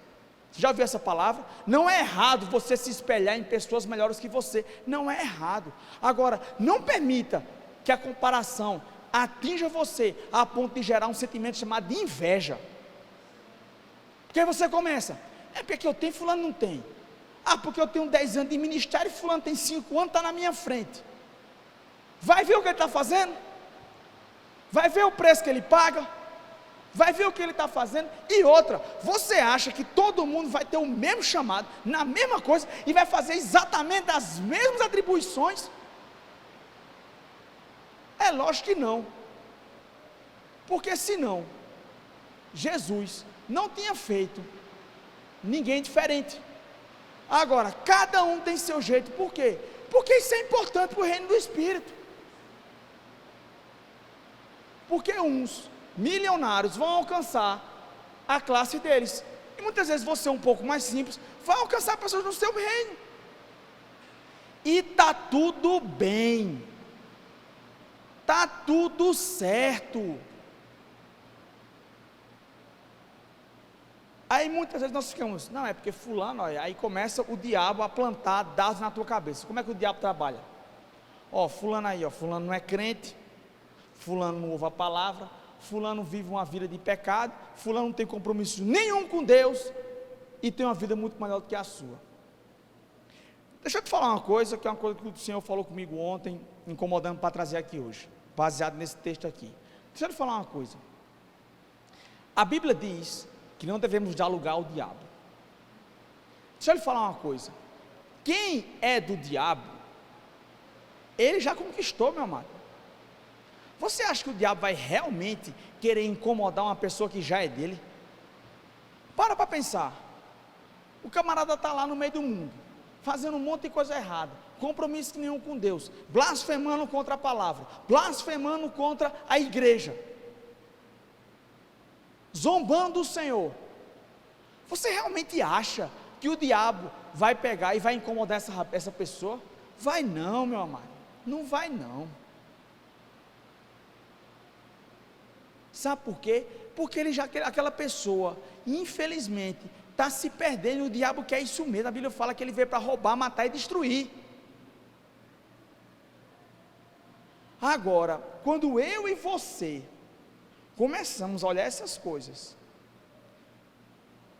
Você já ouviu essa palavra? Não é errado você se espelhar em pessoas melhores que você, não é errado. Agora, não permita que a comparação atinja você a ponto de gerar um sentimento chamado de inveja. Porque aí você começa: é porque eu tenho, fulano não tem. Ah, porque eu tenho 10 anos de ministério e fulano tem 5 anos, está na minha frente. Vai ver o que ele está fazendo? Vai ver o preço que ele paga? Vai ver o que ele está fazendo? E outra, você acha que todo mundo vai ter o mesmo chamado, na mesma coisa, e vai fazer exatamente as mesmas atribuições? É lógico que não. Porque senão, Jesus não tinha feito ninguém diferente. Agora, cada um tem seu jeito. Por quê? Porque isso é importante para o reino do Espírito. Porque uns milionários vão alcançar a classe deles, e muitas vezes você um pouco mais simples, vai alcançar pessoas no seu reino, e está tudo bem, está tudo certo. Aí muitas vezes nós ficamos: não, é porque fulano, olha, aí começa o diabo a plantar dados na tua cabeça. Como é que o diabo trabalha? Fulano aí, fulano não é crente, fulano não ouve a palavra, fulano vive uma vida de pecado, fulano não tem compromisso nenhum com Deus, e tem uma vida muito melhor do que a sua. Deixa eu te falar uma coisa, que é uma coisa que o Senhor falou comigo ontem, incomodando para trazer aqui hoje, baseado nesse texto aqui. Deixa eu te falar uma coisa. A Bíblia diz que não devemos dar lugar ao diabo. Deixa eu lhe falar uma coisa: quem é do diabo, ele já conquistou, meu amado. Você acha que o diabo vai realmente querer incomodar uma pessoa que já é dele? Para pensar. O camarada está lá no meio do mundo, fazendo um monte de coisa errada, compromisso nenhum com Deus, blasfemando contra a palavra, blasfemando contra a igreja. zombando do Senhor. Você realmente acha que o diabo vai pegar e vai incomodar essa pessoa? Vai não, meu amado, não vai não. Sabe por quê? Porque aquela pessoa, infelizmente, está se perdendo, e o diabo quer isso mesmo. A Bíblia fala que ele veio para roubar, matar e destruir. Agora, quando eu e você começamos a olhar essas coisas,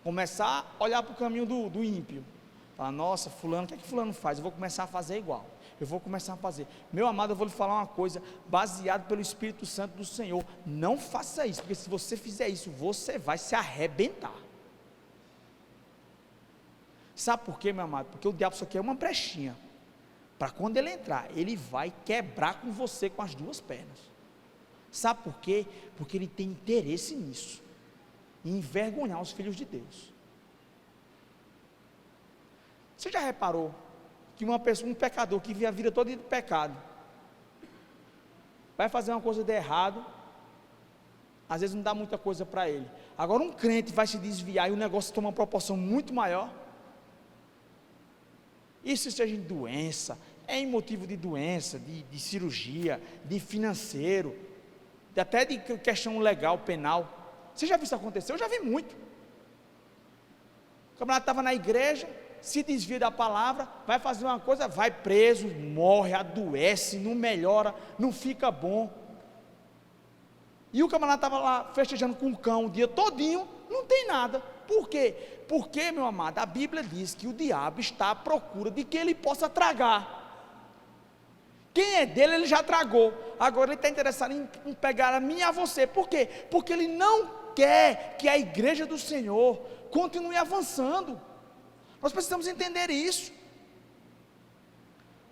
começar a olhar para o caminho do ímpio, falar, nossa, fulano, o que é que fulano faz? Eu vou começar a fazer igual, eu vou começar a fazer. Meu amado, eu vou lhe falar uma coisa, baseado pelo Espírito Santo do Senhor, não faça isso, porque se você fizer isso, você vai se arrebentar. Sabe por quê, meu amado? Porque o diabo só quer uma brechinha, para quando ele entrar, ele vai quebrar com você com as duas pernas. Sabe por quê? Porque ele tem interesse nisso, em envergonhar os filhos de Deus. Você já reparou que um pecador que vive a vida toda de pecado, vai fazer uma coisa de errado, às vezes não dá muita coisa para ele. Agora um crente vai se desviar e o negócio toma uma proporção muito maior. Isso seja em doença, em motivo de doença, de cirurgia, de financeiro, até de questão legal, penal. Você já viu isso acontecer? Eu já vi muito. O camarada estava na igreja, se desvia da palavra, vai fazer uma coisa, vai preso, morre, adoece, não melhora, não fica bom. E o camarada estava lá festejando com o cão o dia todinho, não tem nada. Por quê? Porque, meu amado, a Bíblia diz que o diabo está à procura de que ele possa tragar. Quem é dele, ele já tragou. Agora ele está interessado em pegar a mim e a você. Por quê? Porque ele não quer que a igreja do Senhor continue avançando. Nós precisamos entender isso.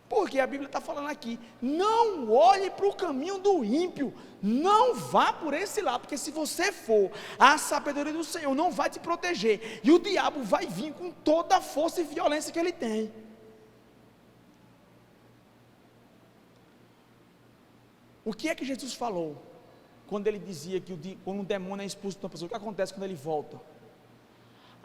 Porque a Bíblia está falando aqui, não olhe para o caminho do ímpio, não vá por esse lado, porque se você for, a sabedoria do Senhor não vai te proteger, e o diabo vai vir com toda a força e violência que ele tem. O que é que Jesus falou, quando ele dizia que quando um demônio é expulso de uma pessoa, o que acontece quando ele volta?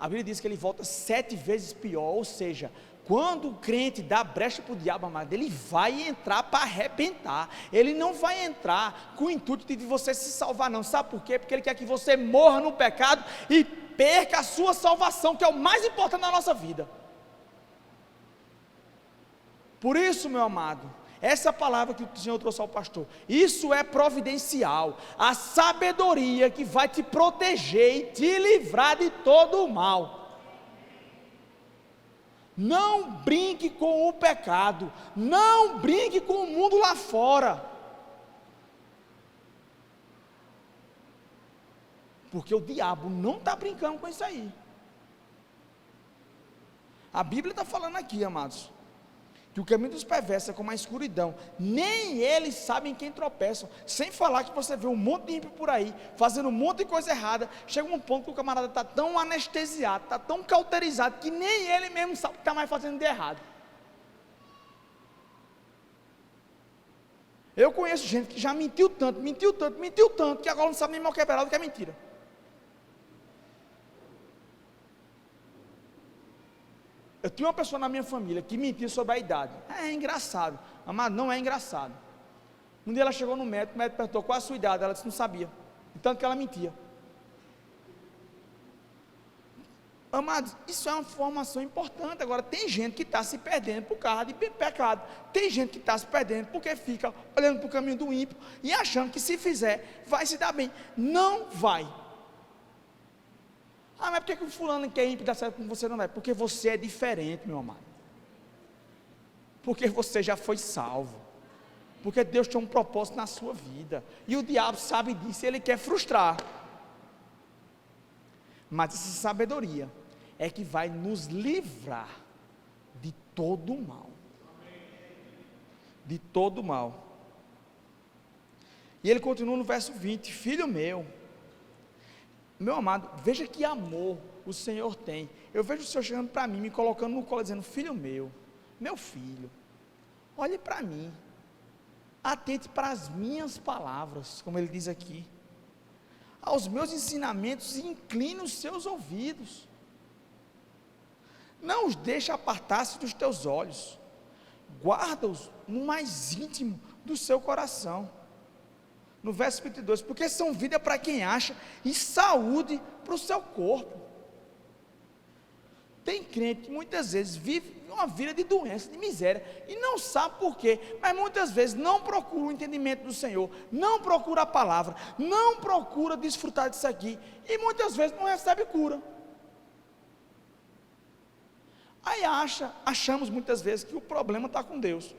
A Bíblia diz que ele volta 7 vezes pior, ou seja, quando o crente dá brecha para o diabo, amado, ele vai entrar para arrebentar, ele não vai entrar com o intuito de você se salvar não, sabe por quê? Porque ele quer que você morra no pecado e perca a sua salvação, que é o mais importante na nossa vida. Por isso, meu amado, essa palavra que o Senhor trouxe ao pastor, isso é providencial, a sabedoria que vai te proteger e te livrar de todo o mal. Não brinque com o pecado, não brinque com o mundo lá fora, porque o diabo não está brincando com isso aí. A Bíblia está falando aqui, amados, que o caminho dos perversos é como a escuridão, nem eles sabem quem tropeçam, sem falar que você vê um monte de ímpio por aí, fazendo um monte de coisa errada, chega um ponto que o camarada está tão anestesiado, está tão cauterizado, que nem ele mesmo sabe o que está mais fazendo de errado. Eu conheço gente que já mentiu tanto, que agora não sabe nem mal quebrado que é mentira. Eu tinha uma pessoa na minha família que mentia sobre a idade. É engraçado, amado, não é engraçado. Um dia ela chegou no médico, o médico perguntou qual a sua idade, ela disse que não sabia, de tanto que ela mentia. Amados, isso é uma informação importante. Agora, tem gente que está se perdendo por causa de pecado, tem gente que está se perdendo porque fica olhando para o caminho do ímpio e achando que se fizer, vai se dar bem. Não vai. Ah, mas por que o fulano que é ímpio dá certo com você não vai? Porque você é diferente, meu amado. Porque você já foi salvo. Porque Deus tem um propósito na sua vida. E o diabo sabe disso e ele quer frustrar. Mas essa sabedoria é que vai nos livrar de todo o mal. De todo o mal. E ele continua no verso 20: filho meu, meu amado, veja que amor o Senhor tem. Eu vejo o Senhor chegando para mim, me colocando no colo, dizendo: filho meu filho, olhe para mim, atente para as minhas palavras, como ele diz aqui. aos meus ensinamentos e inclina os seus ouvidos. Não os deixe apartar-se dos teus olhos, guarda-os no mais íntimo do seu coração. No verso 22, porque são vida para quem acha e saúde para o seu corpo. Tem crente que muitas vezes vive uma vida de doença, de miséria, e não sabe por quê, mas muitas vezes não procura o entendimento do Senhor, não procura a palavra, não procura desfrutar disso aqui, e muitas vezes não recebe cura. Aí achamos muitas vezes que o problema está com Deus,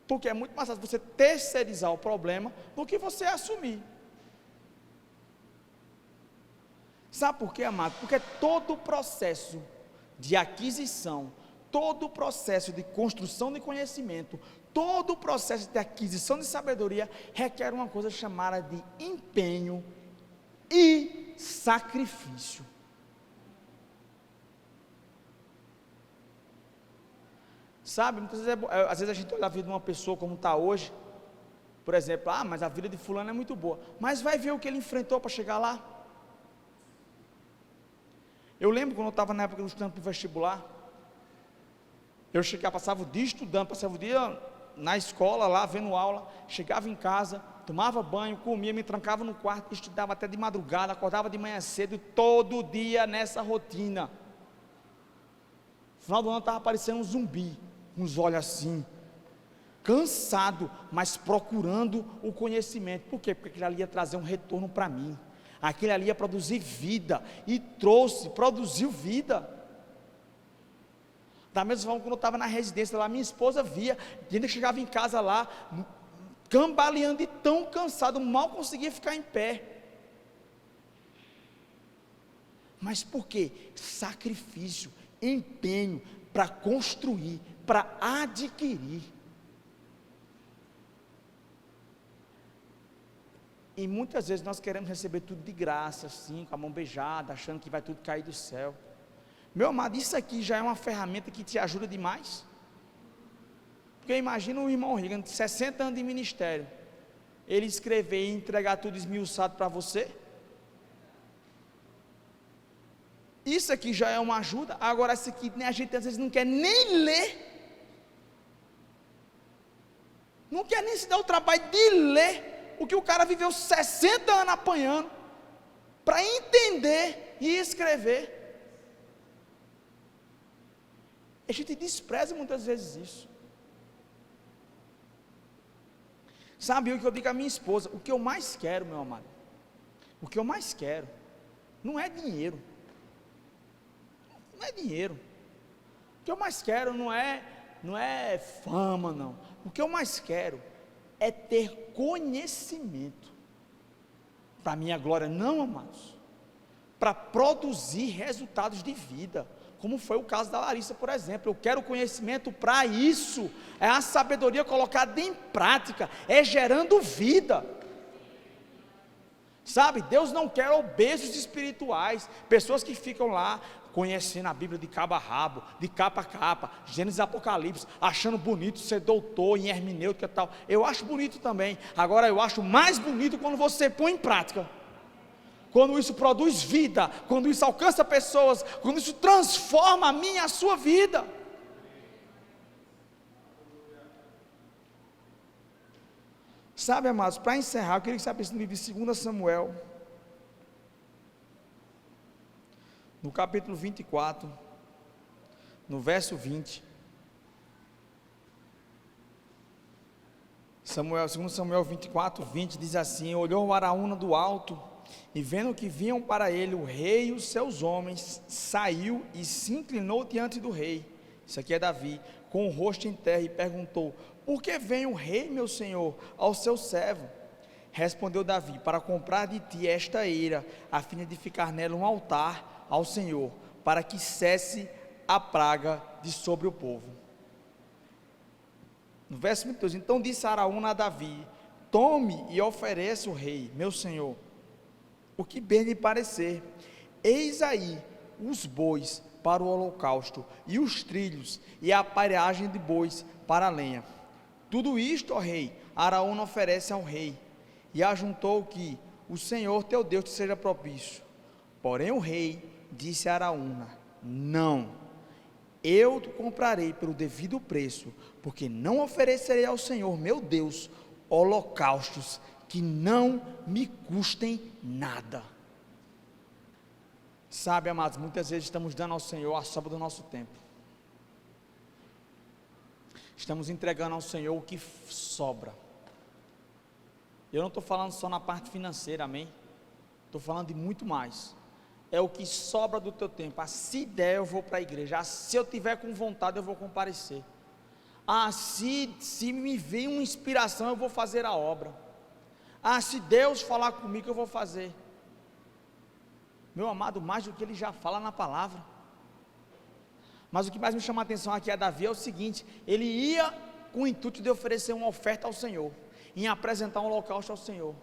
porque é muito mais fácil você terceirizar o problema do que você assumir. Sabe por quê, amado? Porque todo o processo de aquisição, todo o processo de construção de conhecimento, todo o processo de aquisição de sabedoria requer uma coisa chamada de empenho e sacrifício. Sabe, muitas vezes, às vezes a gente olha a vida de uma pessoa como está hoje, por exemplo, mas a vida de fulano é muito boa, mas vai ver o que ele enfrentou para chegar lá. Eu lembro quando eu estava na época estudando para o vestibular, eu chegava, passava o dia estudando, passava o dia na escola lá, vendo aula, chegava em casa, tomava banho, comia, me trancava no quarto, estudava até de madrugada, acordava de manhã cedo, todo dia nessa rotina. No final do ano eu estava parecendo um zumbi, com os olhos assim, cansado, mas procurando o conhecimento. Por quê? Porque aquilo ali ia trazer um retorno para mim, aquilo ali ia produzir vida, e produziu vida. Da mesma forma, quando eu estava na residência lá, minha esposa via, e ainda chegava em casa lá, cambaleando e tão cansado, mal conseguia ficar em pé. Mas por quê? Sacrifício, empenho para construir, para adquirir. E muitas vezes nós queremos receber tudo de graça, assim, com a mão beijada, achando que vai tudo cair do céu. Meu amado, isso aqui já é uma ferramenta que te ajuda demais. Porque imagina o irmão Reagan, de 60 anos de ministério, ele escrever e entregar tudo esmiuçado para você. Isso aqui já é uma ajuda. Agora isso aqui, a gente às vezes não quer nem ler, não quer nem se dar o trabalho de ler o que o cara viveu 60 anos apanhando, para entender e escrever. A gente despreza muitas vezes isso. Sabe o que eu digo à minha esposa? O que eu mais quero, meu amado, o que eu mais quero não é dinheiro. Não é dinheiro. O que eu mais quero não é fama, não. O que eu mais quero é ter conhecimento. Para minha glória, não, amados. Para produzir resultados de vida, como foi o caso da Larissa, por exemplo. Eu quero conhecimento para isso, é a sabedoria colocada em prática, é gerando vida. Sabe, Deus não quer obesos espirituais, pessoas que ficam lá conhecendo a Bíblia de cabo a rabo, de capa a capa, Gênesis e Apocalipse, achando bonito ser doutor em hermenêutica e tal. Eu acho bonito também. Agora eu acho mais bonito quando você põe em prática, quando isso produz vida, quando isso alcança pessoas, quando isso transforma a minha e a sua vida. Sabe, amados, para encerrar, eu queria que você abrisse no livro de 2 Samuel, no capítulo 24, no verso 20. 2 Samuel 24, 20 diz assim: olhou Araúna do alto, e vendo que vinham para ele o rei e os seus homens, saiu e se inclinou diante do rei. Isso aqui é Davi, com o rosto em terra, e perguntou: por que vem o rei, meu senhor, ao seu servo? Respondeu Davi: para comprar de ti esta eira, a fim de ficar nela um altar ao Senhor, para que cesse a praga de sobre o povo. No verso 22, então disse Araúna a Davi: tome e ofereça o rei, meu senhor, o que bem lhe parecer. Eis aí os bois para o holocausto, e os trilhos, e a aparelhagem de bois para a lenha. Tudo isto, ó rei, Araúna oferece ao rei. E ajuntou que o Senhor teu Deus te seja propício. Porém o rei disse a Araúna: não, eu te comprarei pelo devido preço, porque não oferecerei ao Senhor meu Deus holocaustos que não me custem nada. Sabe, amados, muitas vezes estamos dando ao Senhor a sobra do nosso tempo. Estamos entregando ao Senhor o que sobra. Eu não estou falando só na parte financeira, amém? Estou falando de muito mais. É o que sobra do teu tempo. Ah, se der eu vou para a igreja. Ah, se eu tiver com vontade eu vou comparecer. Ah, se me vem uma inspiração eu vou fazer a obra. Ah, se Deus falar comigo eu vou fazer. Meu amado, mais do que ele já fala na palavra. Mas o que mais me chama a atenção aqui a Davi é o seguinte: ele ia com o intuito de oferecer uma oferta ao Senhor, em apresentar um holocausto ao Senhor.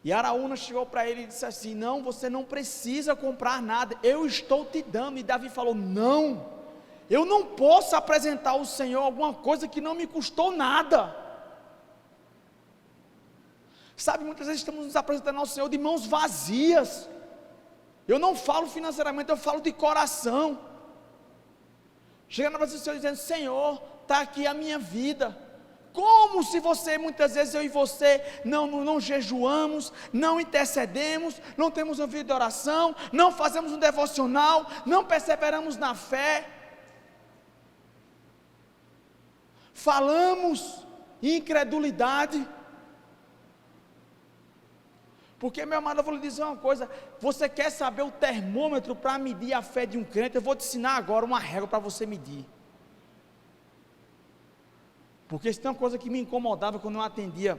E Araúna chegou para ele e disse assim: não, você não precisa comprar nada, eu estou te dando. E Davi falou: não, eu não posso apresentar ao Senhor alguma coisa que não me custou nada. Sabe, muitas vezes estamos nos apresentando ao Senhor de mãos vazias. Eu não falo financeiramente, eu falo de coração. Chegando na presença do Senhor dizendo: Senhor, está aqui a minha vida. Como se você, muitas vezes eu e você, não jejuamos, não intercedemos, não temos uma vida de oração, não fazemos um devocional, não perseveramos na fé, falamos em incredulidade. Porque, meu amado, eu vou lhe dizer uma coisa: você quer saber o termômetro para medir a fé de um crente? Eu vou te ensinar agora uma régua para você medir. Porque isso tem uma coisa que me incomodava quando eu atendia,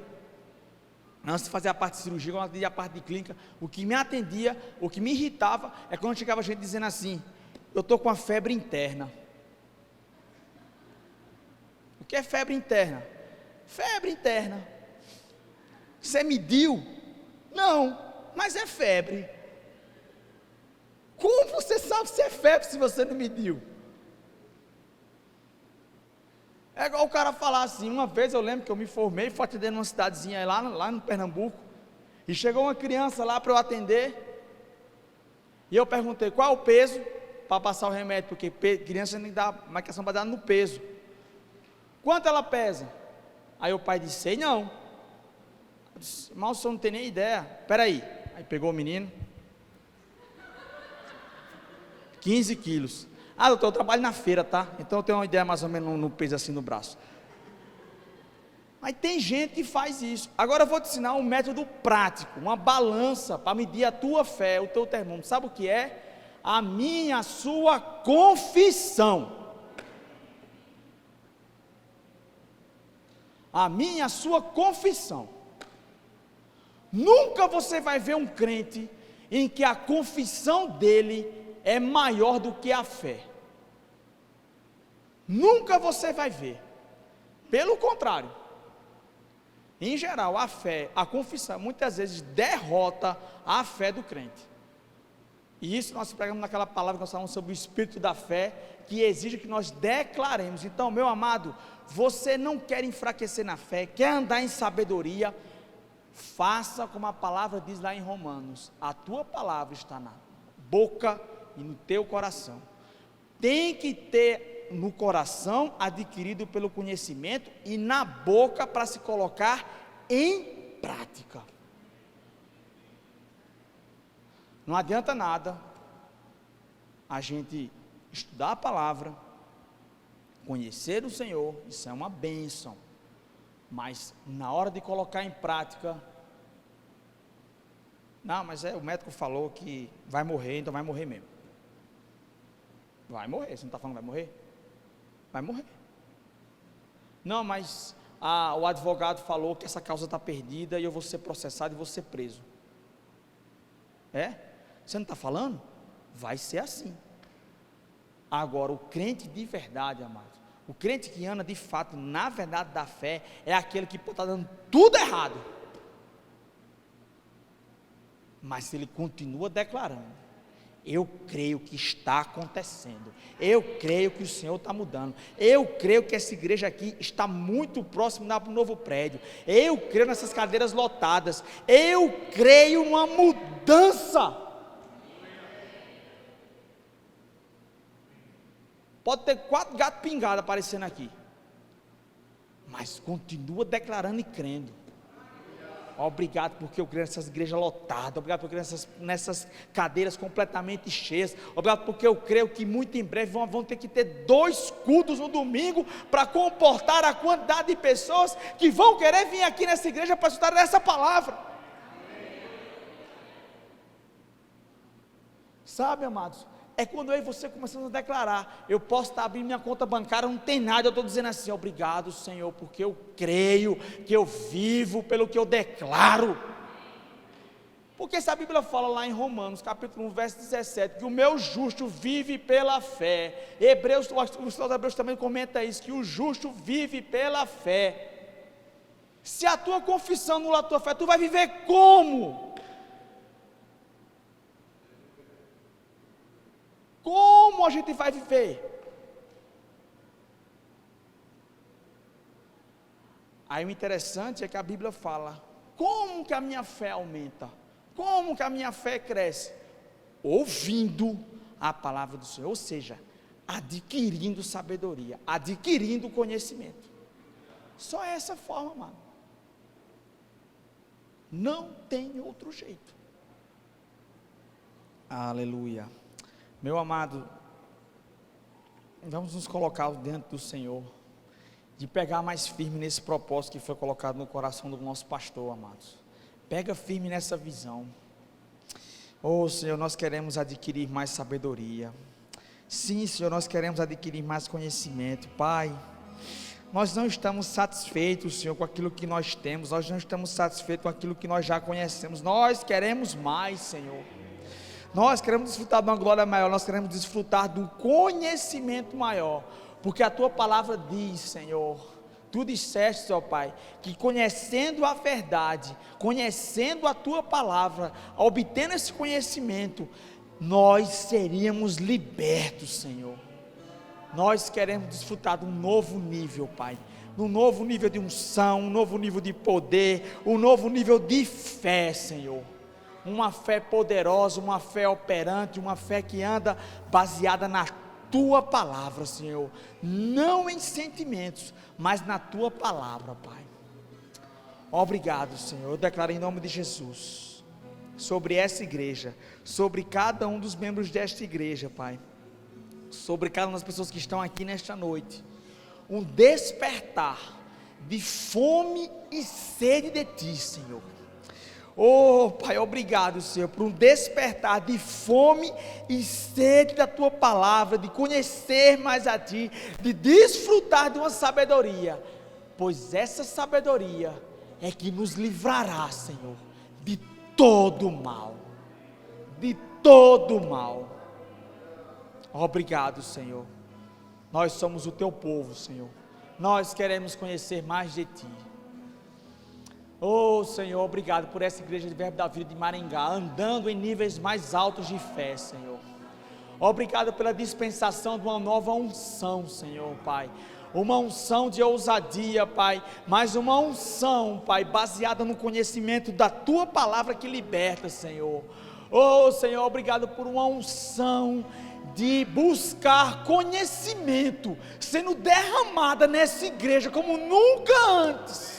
antes de fazer a parte de cirurgia, quando eu atendia a parte de clínica. O que me atendia, o que me irritava, é quando chegava gente dizendo assim: eu estou com a febre interna. O que é febre interna? Febre interna. Você mediu? Não, mas é febre. Como você sabe se é febre se você não mediu? É igual o cara falar assim: uma vez eu lembro que eu me formei e fui atender numa cidadezinha lá no Pernambuco, e chegou uma criança lá para eu atender, e eu perguntei qual é o peso para passar o remédio, porque criança tem que dar marcação para dar no peso. Quanto ela pesa? Aí o pai disse: sei não. Eu disse: mas o senhor não tem nem ideia. Espera aí. Aí pegou o menino, 15 quilos. Ah, doutor, eu trabalho na feira, tá? Então eu tenho uma ideia mais ou menos no peso assim no braço. Mas tem gente que faz isso. Agora eu vou te ensinar um método prático, uma balança para medir a tua fé, o teu termômetro. Sabe o que é? A sua confissão. A sua confissão. Nunca você vai ver um crente em que a confissão dele é maior do que a fé. Nunca você vai ver. Pelo contrário, em geral, a fé, a confissão, muitas vezes derrota a fé do crente. E isso nós pegamos naquela palavra que nós falamos sobre o espírito da fé, que exige que nós declaremos. Então, meu amado, você não quer enfraquecer na fé, quer andar em sabedoria, faça como a palavra diz lá em Romanos: a tua palavra está na boca e no teu coração. Tem que ter no coração adquirido pelo conhecimento e na boca para se colocar em prática. Não adianta nada a gente estudar a palavra, conhecer o Senhor, isso é uma bênção, mas na hora de colocar em prática, não, mas o médico falou que vai morrer, então vai morrer mesmo. Vai morrer, você não está falando que vai morrer? Vai morrer. Não, mas o advogado falou que essa causa está perdida e eu vou ser processado e vou ser preso. É? Você não está falando? Vai ser assim. Agora, o crente de verdade, amado, o crente que anda de fato na verdade da fé, é aquele que pode estar dando tudo errado, mas ele continua declarando, Eu creio que está acontecendo, eu creio que o Senhor está mudando, eu creio que essa igreja aqui está muito próximo do novo prédio, eu creio nessas cadeiras lotadas, eu creio numa mudança. Pode ter 4 gatos pingados aparecendo aqui, mas continua declarando e crendo. Obrigado porque eu creio nessas igrejas lotadas, obrigado porque eu creio nessas cadeiras completamente cheias, obrigado porque eu creio que muito em breve vão ter que ter 2 cultos no domingo, para comportar a quantidade de pessoas que vão querer vir aqui nessa igreja para estudar essa palavra. Sabe, amados, é quando eu e você começamos a declarar, eu posso estar abrindo minha conta bancária, não tem nada, eu estou dizendo assim, obrigado Senhor, porque eu creio, que eu vivo pelo que eu declaro. Porque se a Bíblia fala lá em Romanos, capítulo 1, verso 17, que o meu justo vive pela fé, o autor de Hebreus também comenta isso, que o justo vive pela fé. Se a tua confissão anula a tua fé, tu vai viver como? Como a gente vai viver? Aí o interessante é que a Bíblia fala, como que a minha fé aumenta? Como que a minha fé cresce? Ouvindo a palavra do Senhor, ou seja, adquirindo sabedoria, adquirindo conhecimento. Só essa forma, mano. Não tem outro jeito. Aleluia. Meu amado, vamos nos colocar diante do Senhor, de pegar mais firme nesse propósito que foi colocado no coração do nosso pastor, amados. Pega firme nessa visão. Oh Senhor, nós queremos adquirir mais sabedoria. Sim, Senhor, nós queremos adquirir mais conhecimento. Pai, nós não estamos satisfeitos, Senhor, com aquilo que nós temos, nós não estamos satisfeitos com aquilo que nós já conhecemos, nós queremos mais, Senhor. Nós queremos desfrutar de uma glória maior, nós queremos desfrutar de um conhecimento maior, porque a tua palavra diz, Senhor, tu disseste, Senhor Pai, que conhecendo a verdade, conhecendo a tua palavra, obtendo esse conhecimento, nós seríamos libertos, Senhor. Nós queremos desfrutar de um novo nível, Pai, de um novo nível de unção, um novo nível de poder, um novo nível de fé, Senhor. Uma fé poderosa, uma fé operante, uma fé que anda baseada na tua palavra, Senhor, não em sentimentos, mas na tua palavra, Pai. Obrigado, Senhor. Eu declaro em nome de Jesus, sobre essa igreja, sobre cada um dos membros desta igreja, Pai, sobre cada uma das pessoas que estão aqui nesta noite, um despertar de fome e sede de ti, Senhor. Oh Pai, obrigado, Senhor, por um despertar de fome e sede da tua palavra, de conhecer mais a ti, de desfrutar de uma sabedoria, pois essa sabedoria é que nos livrará, Senhor, de todo mal, de todo mal. Obrigado, Senhor. Nós somos o teu povo, Senhor. Nós queremos conhecer mais de ti. Oh Senhor, obrigado por essa igreja de Verbo da Vida de Maringá, andando em níveis mais altos de fé, Senhor. Obrigado pela dispensação de uma nova unção, Senhor, Pai. Uma unção de ousadia, Pai, mas uma unção, Pai, baseada no conhecimento da tua palavra que liberta, Senhor. Oh Senhor, obrigado por uma unção de buscar conhecimento sendo derramada nessa igreja como nunca antes.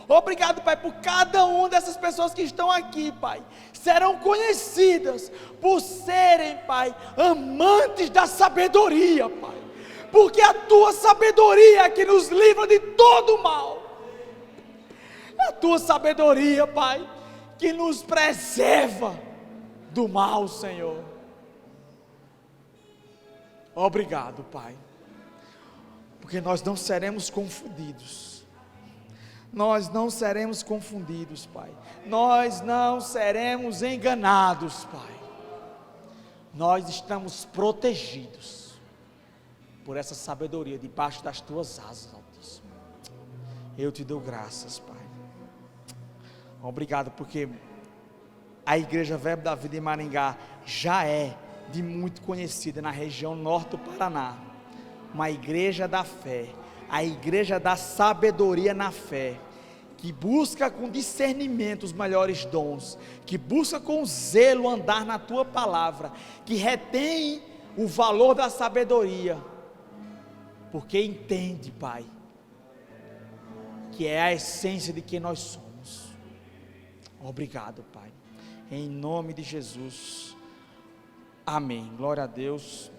Obrigado, Pai, por cada uma dessas pessoas que estão aqui, Pai, serão conhecidas por serem, Pai, amantes da sabedoria, Pai, porque a tua sabedoria é que nos livra de todo mal, é a tua sabedoria, Pai, que nos preserva do mal, Senhor. Obrigado, Pai, porque nós não seremos confundidos. Nós não seremos confundidos, Pai. Nós não seremos enganados, Pai. Nós estamos protegidos por essa sabedoria debaixo das tuas asas, Altíssimo. Eu te dou graças, Pai. Obrigado porque a Igreja Verbo da Vida em Maringá já é de muito conhecida na região norte do Paraná, uma igreja da fé, a igreja da sabedoria na fé, que busca com discernimento os melhores dons, que busca com zelo andar na tua palavra, que retém o valor da sabedoria, porque entende, Pai, que é a essência de quem nós somos. Obrigado, Pai, em nome de Jesus, amém. Glória a Deus,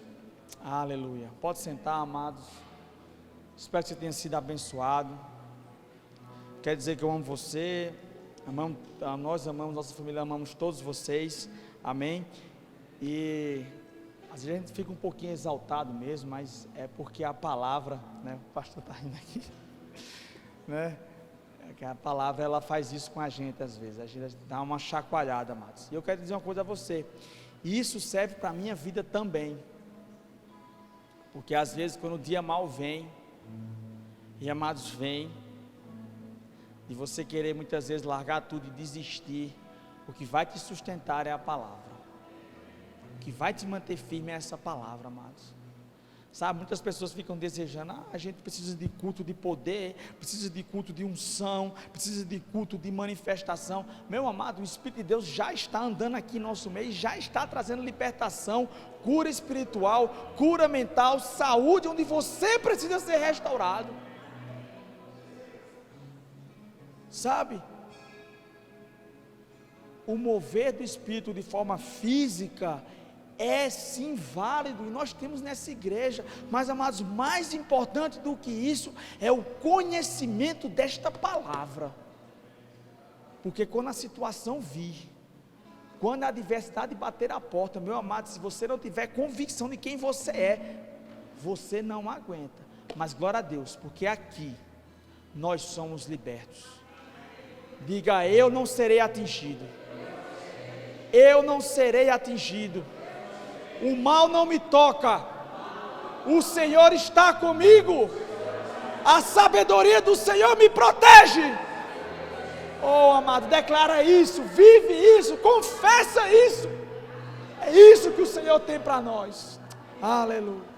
aleluia. Pode sentar, amados. Espero que você tenha sido abençoado. Quer dizer que eu amo você, nós amamos, nossa família, amamos todos vocês, amém. E às vezes a gente fica um pouquinho exaltado mesmo, mas é porque a palavra, né, o pastor está rindo aqui, né, é que a palavra ela faz isso com a gente às vezes, a gente dá uma chacoalhada, amados. E eu quero dizer uma coisa a você, isso serve para a minha vida também, porque às vezes quando o dia mal vem, e amados, vem, e você querer muitas vezes largar tudo e desistir, o que vai te sustentar é a palavra, o que vai te manter firme é essa palavra, amados. Sabe, muitas pessoas ficam desejando, a gente precisa de culto de poder, precisa de culto de unção, precisa de culto de manifestação. Meu amado, o Espírito de Deus já está andando aqui em nosso meio, já está trazendo libertação, cura espiritual, cura mental, saúde, onde você precisa ser restaurado. Sabe, o mover do Espírito de forma física é sim válido, e nós temos nessa igreja, mas amados, mais importante do que isso, é o conhecimento desta palavra, porque quando a situação vir, quando a adversidade bater a porta, meu amado, se você não tiver convicção de quem você é, você não aguenta, mas glória a Deus, porque aqui, nós somos libertos. Diga, eu não serei atingido, eu não serei atingido, o mal não me toca, o Senhor está comigo, a sabedoria do Senhor me protege. Oh amado, declara isso, vive isso, confessa isso, é isso que o Senhor tem para nós, aleluia.